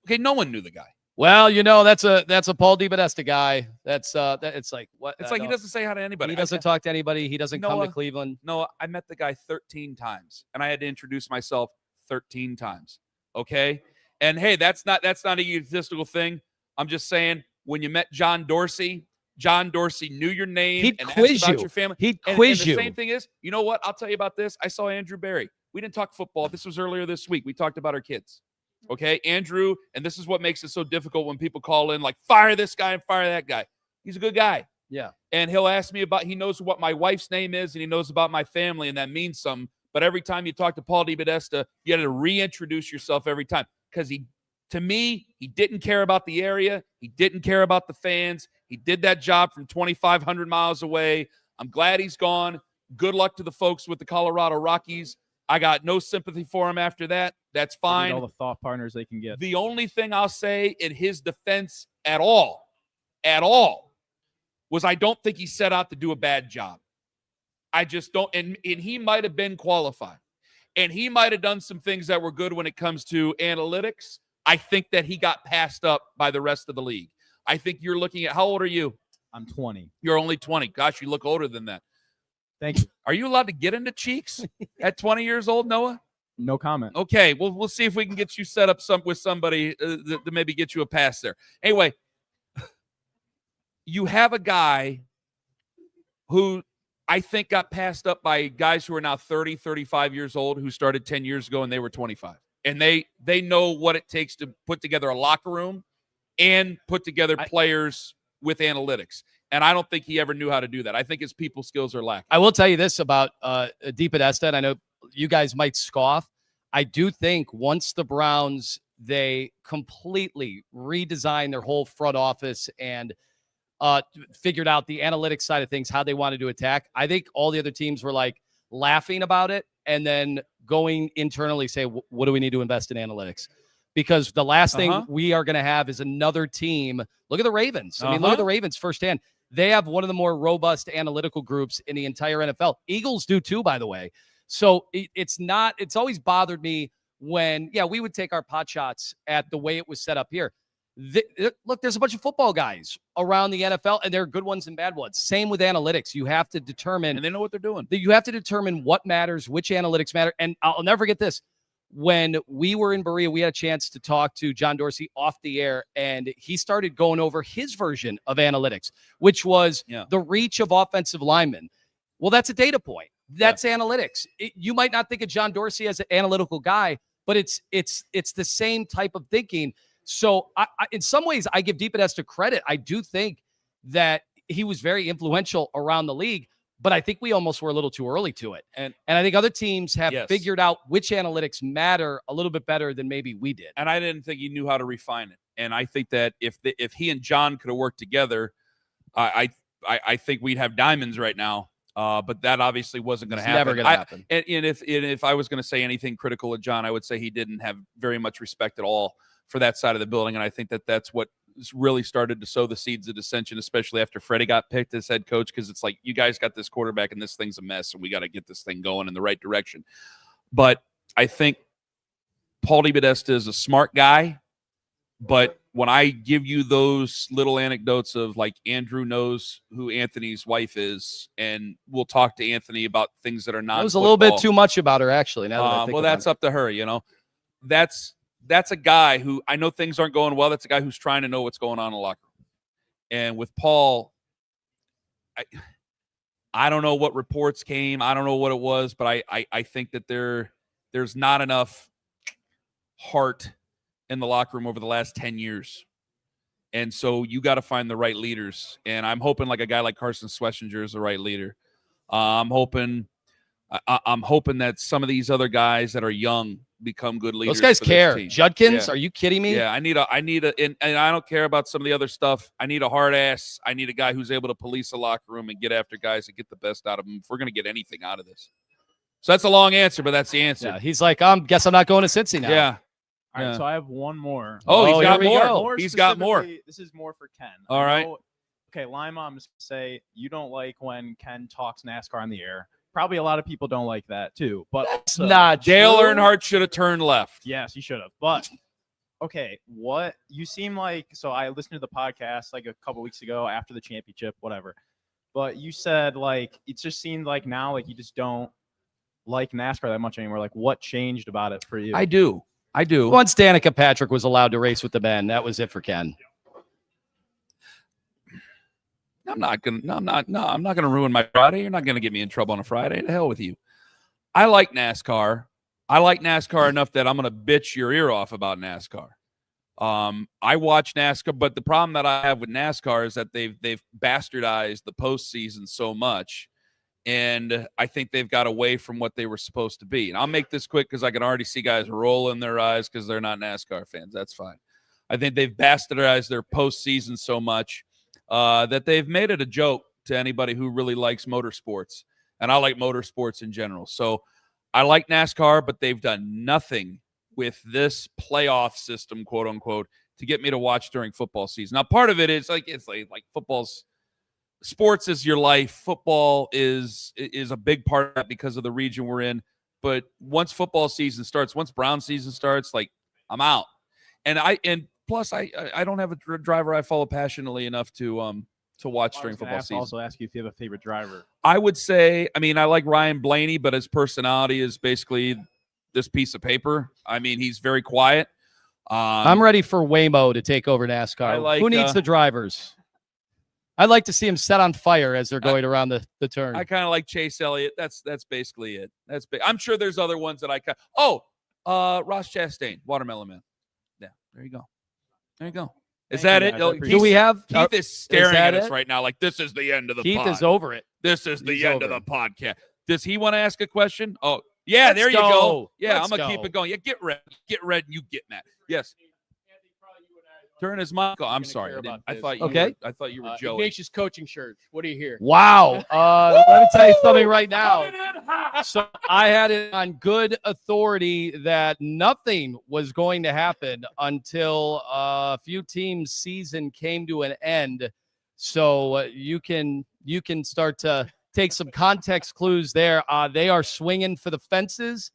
Okay, no one knew the guy. Well, that's a Paul DiPodesta guy. It's like what? It's like he doesn't say hi to anybody. He doesn't talk to anybody. He doesn't come to Cleveland. No, I met the guy 13 times, and I had to introduce myself 13 times. Okay, and hey, that's not an egotistical thing. I'm just saying when you met John Dorsey knew your name. He'd and asked quiz about you. your family. He'd And quiz the you. same thing is, you know what? I'll tell you about this. I saw Andrew Barry. We didn't talk football. This was earlier this week. We talked about our kids. Okay, Andrew, and this is what makes it so difficult when people call in like, fire this guy and fire that guy. He's a good guy. Yeah. And he'll ask me he knows what my wife's name is and he knows about my family, and that means something. But every time you talk to Paul DiPodesta, you got to reintroduce yourself every time because to me, he didn't care about the area. He didn't care about the fans. He did that job from 2,500 miles away. I'm glad he's gone. Good luck to the folks with the Colorado Rockies. I got no sympathy for him after that. That's They need fine. all the thought partners they can get. The only thing I'll say in his defense at all, was I don't think he set out to do a bad job. I just don't. And he might have been qualified. And he might have done some things that were good when it comes to analytics. I think that he got passed up by the rest of the league. I think you're looking at, how old are you? I'm 20. You're only 20. Gosh, you look older than that. Thank you. Are you allowed to get into Cheeks at 20 years old, Noah? No comment. Okay, well, we'll see if we can get you set up with somebody to maybe get you a pass there. Anyway, you have a guy who I think got passed up by guys who are now 30, 35 years old who started 10 years ago and they were 25. And they know what it takes to put together a locker room and put together players with analytics. And I don't think he ever knew how to do that. I think his people skills are lacking. I will tell you this about DiPodesta, and I know you guys might scoff. I do think once the Browns, they completely redesigned their whole front office and figured out the analytics side of things, how they wanted to attack, I think all the other teams were like laughing about it and then going internally say, what do we need to invest in analytics? Because the last thing we are going to have is another team. Look at the Ravens. I mean, look at the Ravens firsthand. They have one of the more robust analytical groups in the entire NFL. Eagles do too, by the way. So it's always bothered me when, we would take our pot shots at the way it was set up here. Look, there's a bunch of football guys around the NFL, and there are good ones and bad ones. Same with analytics. You have to determine. And they know what they're doing. You have to determine what matters, which analytics matter. And I'll never forget this. When we were in Berea, we had a chance to talk to John Dorsey off the air, and he started going over his version of analytics, which was the reach of offensive linemen. Well, that's a data point. That's analytics. You might not think of John Dorsey as an analytical guy, but it's the same type of thinking. So I in some ways, I give DiPodesta credit. I do think that he was very influential around the league, but I think we almost were a little too early to it. And I think other teams have figured out which analytics matter a little bit better than maybe we did. And I didn't think he knew how to refine it. And I think that if he and John could have worked together, I think we'd have diamonds right now. But that obviously wasn't going to happen. Never going to happen. And if I was going to say anything critical of John, I would say he didn't have very much respect at all for that side of the building. And I think that that's what really started to sow the seeds of dissension, especially after Freddie got picked as head coach, because it's like, you guys got this quarterback and this thing's a mess, and we got to get this thing going in the right direction. But I think Paul DiPodesta is a smart guy, but when I give you those little anecdotes of like Andrew knows who Anthony's wife is, and we'll talk to Anthony about things that are not. That was a little bit too much about her, actually. Now that I think well, about that's up to her. You know, that's a guy who, I know things aren't going well. That's a guy who's trying to know what's going on in the locker room. And with Paul, I don't know what reports came. I don't know what it was, but I think that there's not enough heart in the locker room over the last 10 years. And so you got to find the right leaders. And I'm hoping like a guy like Carson Schlesinger is the right leader. I'm hoping that some of these other guys that are young become good leaders. Those guys for care. this team. Judkins, Yeah. Are you kidding me? Yeah, I need and I don't care about some of the other stuff. I need a hard ass. I need a guy who's able to police a locker room and get after guys and get the best out of them if we're going to get anything out of this. So that's a long answer, but that's the answer. Yeah, he's like, guess I'm not going to Cincy now. Yeah. All right, Yeah. so I have one more. Oh, he's got here we more. go. He's got more. Specifically, This is more for Ken. All I right. know- Okay, Lima, I'm just gonna say you don't like when Ken talks NASCAR on the air. Probably a lot of people don't like that too. But It's not Dale true. Earnhardt should have turned left. Yes, you should have. But okay, what you seem like? So I listened to the podcast like a couple weeks ago after the championship, whatever. But you said like it just seemed like now like you just don't like NASCAR that much anymore. Like what changed about it for you? I do. Once Danica Patrick was allowed to race with the men, that was it for Ken. I'm not gonna ruin my Friday. You're not gonna get me in trouble on a Friday. To hell with you. I like NASCAR. I like NASCAR enough that I'm gonna bitch your ear off about NASCAR. I watch NASCAR, but the problem that I have with NASCAR is that they've bastardized the postseason so much, and I think they've got away from what they were supposed to be. And I'll make this quick because I can already see guys rolling their eyes because they're not NASCAR fans. That's fine. I think they've bastardized their postseason so much that they've made it a joke to anybody who really likes motorsports. And I like motorsports in general. So I like NASCAR, but they've done nothing with this playoff system, quote unquote, to get me to watch during football season. Now, part of it is like football's sports is your life. Football is a big part of that because of the region we're in. But once football season starts, once Brown season starts, like I'm out. And plus I don't have a driver I follow passionately enough to watch during football season. Also ask you if you have a favorite driver. I would say, I mean, I like Ryan Blaney, but his personality is basically this piece of paper. I mean, he's very quiet. I'm ready for Waymo to take over NASCAR. Who needs the drivers? I'd like to see him set on fire as they're going around the turn. I kind of like Chase Elliott. That's basically it. I'm sure there's other ones that I can. Ross Chastain, Watermelon Man. Yeah, there you go. There you go. Is that it? Do we have? Keith is staring at us it? right now like this is the end of the Keith pod. is over it. This is the He's end of over the podcast. Does he want to ask a question? Oh, yeah, Let's there you go. go. Yeah, Let's I'm going to keep go. it going. Yeah, get red, and you get mad. Yes. Turn his mic on. I'm sorry. I thought you Okay. were, I thought you were Joey. Ignatius coaching shirt. What do you hear? Wow. Let me tell you something right now. So I had it on good authority that nothing was going to happen until a few teams' season came to an end. So you can start to take some context clues there. They are swinging for the fences.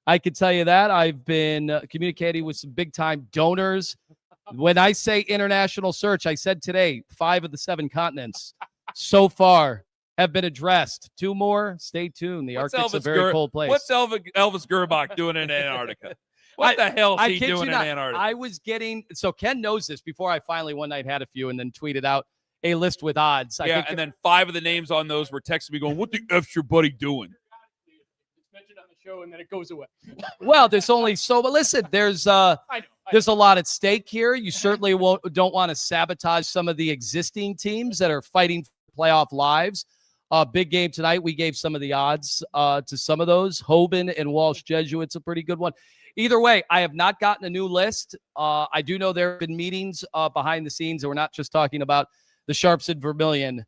I can tell you that. I've been communicating with some big-time donors. When I say international search, I said today, 5 of the 7 continents so far have been addressed. 2 more, stay tuned. The Arctic's a very cold place. What's Elvis Gerbach doing in Antarctica? What the hell is he doing in Antarctica? I was getting, so Ken knows this before I finally one night had a few and then tweeted out a list with odds. And then 5 of the names on those were texting me going, what the F's your buddy doing? Mentioned on the show and then it goes away. Well, there's only so, but listen, there's there's a lot at stake here. You certainly don't want to sabotage some of the existing teams that are fighting for playoff lives. Big game tonight. We gave some of the odds to some of those. Hoban and Walsh Jesuit's a pretty good one. Either way, I have not gotten a new list. I do know there have been meetings behind the scenes, and we're not just talking about the Sharps and Vermilion.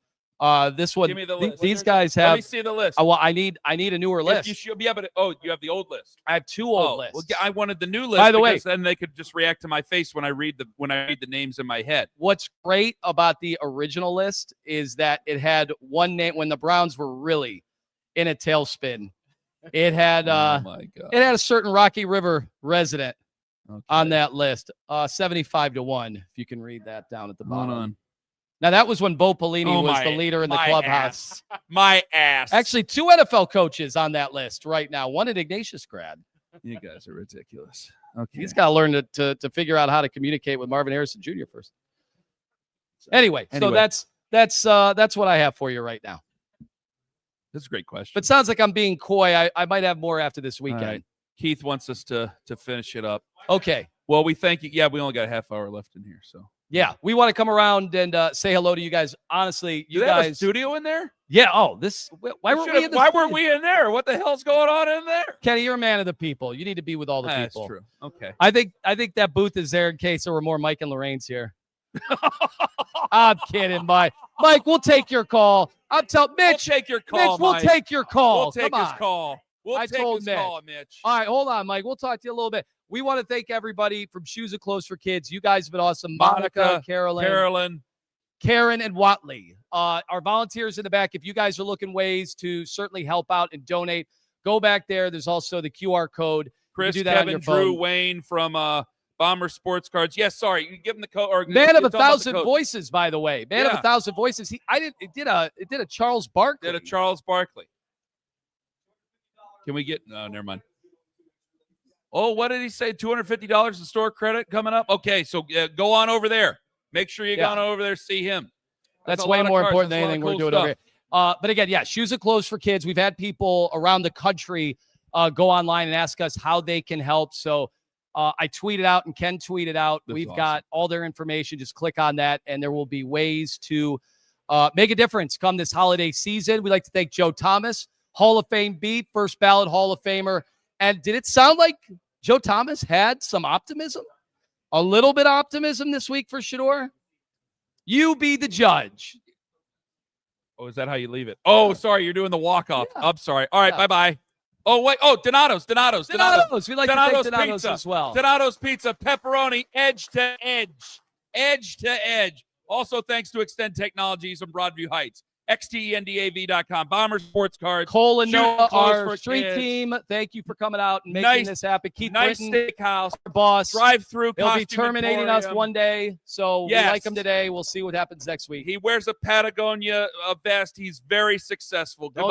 This one, Give me the list. these guys have. Let me see the list. Well, I need a newer list. You have the old list. I have 2 old lists. Well, I wanted the new list. By the way, then they could just react to my face when I read the names in my head. What's great about the original list is that it had one name when the Browns were really in a tailspin. It had oh my God. It had a certain Rocky River resident on that list. 75-1. If you can read that down at the bottom. Hold on. Now, that was when Bo Pelini was the leader in the clubhouse. My ass. Actually, 2 NFL coaches on that list right now. One at Ignatius grad. You guys are ridiculous. Okay. He's got to learn to figure out how to communicate with Marvin Harrison Jr. first. Anyway, so that's That's what I have for you right now. That's a great question. But sounds like I'm being coy. I might have more after this weekend. Right. Keith wants us to finish it up. Okay. Well, we thank you. Yeah, we only got a half hour left in here, so. Yeah, we want to come around and say hello to you guys. Honestly, you Do they guys. have a studio in there? Yeah. Oh, this. Why weren't we in the Why weren't we in there? What the hell's going on in there? Kenny, you're a man of the people. You need to be with all the That's people. true. Okay. I think that booth is there in case there were more Mike and Lorraine's here. I'm kidding, Mike. Mike, we'll take your call. I'm telling Mitch. We'll take your call, Mitch, we'll Mike. take your call. We'll take Come his on. call. We'll I take told his Mitch. call, Mitch. All right, hold on, Mike. We'll talk to you a little bit. We want to thank everybody from Shoes and Clothes for Kids. You guys have been awesome. Monica, Carolyn, Karen, and Watley. Our volunteers in the back, if you guys are looking ways to certainly help out and donate, go back there. There's also the QR code. Chris, you can do that on Kevin, your Drew, phone. Wayne from Bomber Sports Cards. Yes, sorry. You give him the code. Or Man you're of a talking about the thousand code. voices, by the way. Man of Yeah. a thousand voices. It did a Charles Barkley. Did a Charles Barkley. Can we get? No, never mind. Oh, what did he say? $250 in store credit coming up. Okay, so go on over there. Make sure you go on over there, see him. That's a way lot of more cards. important than That's a lot anything of we're cool doing over stuff. here. But again, yeah, Shoes and Clothes for Kids. We've had people around the country go online and ask us how they can help. So I tweeted out and Ken tweeted out. We've got all their information. Just click on that, and there will be ways to make a difference come this holiday season. We'd like to thank Joe Thomas, Hall of Fame beat, first ballot Hall of Famer. And did it sound like Joe Thomas had some optimism? A little bit of optimism this week for Shador? You be the judge. Oh, is that how you leave it? Oh, sorry, you're doing the walk-off. I'm sorry. All right, bye-bye. Oh, wait. Oh, Donato's. We like to thank Donato's Pizza as well. Donato's Pizza, pepperoni, edge to edge. Edge to edge. Also, thanks to Extend Technologies in Broadview Heights. XTENDAV.com. Bomber Sports Cards. Cole and Shoes Noah, Clothes our for street Kids. team, thank you for coming out and making this happen. Keith nice Britton, steakhouse. our boss. Drive-through He'll be costume terminating us emporium. one day, so Yes. we like him today. We'll see what happens next week. He wears a Patagonia vest. He's very successful. Goodbye.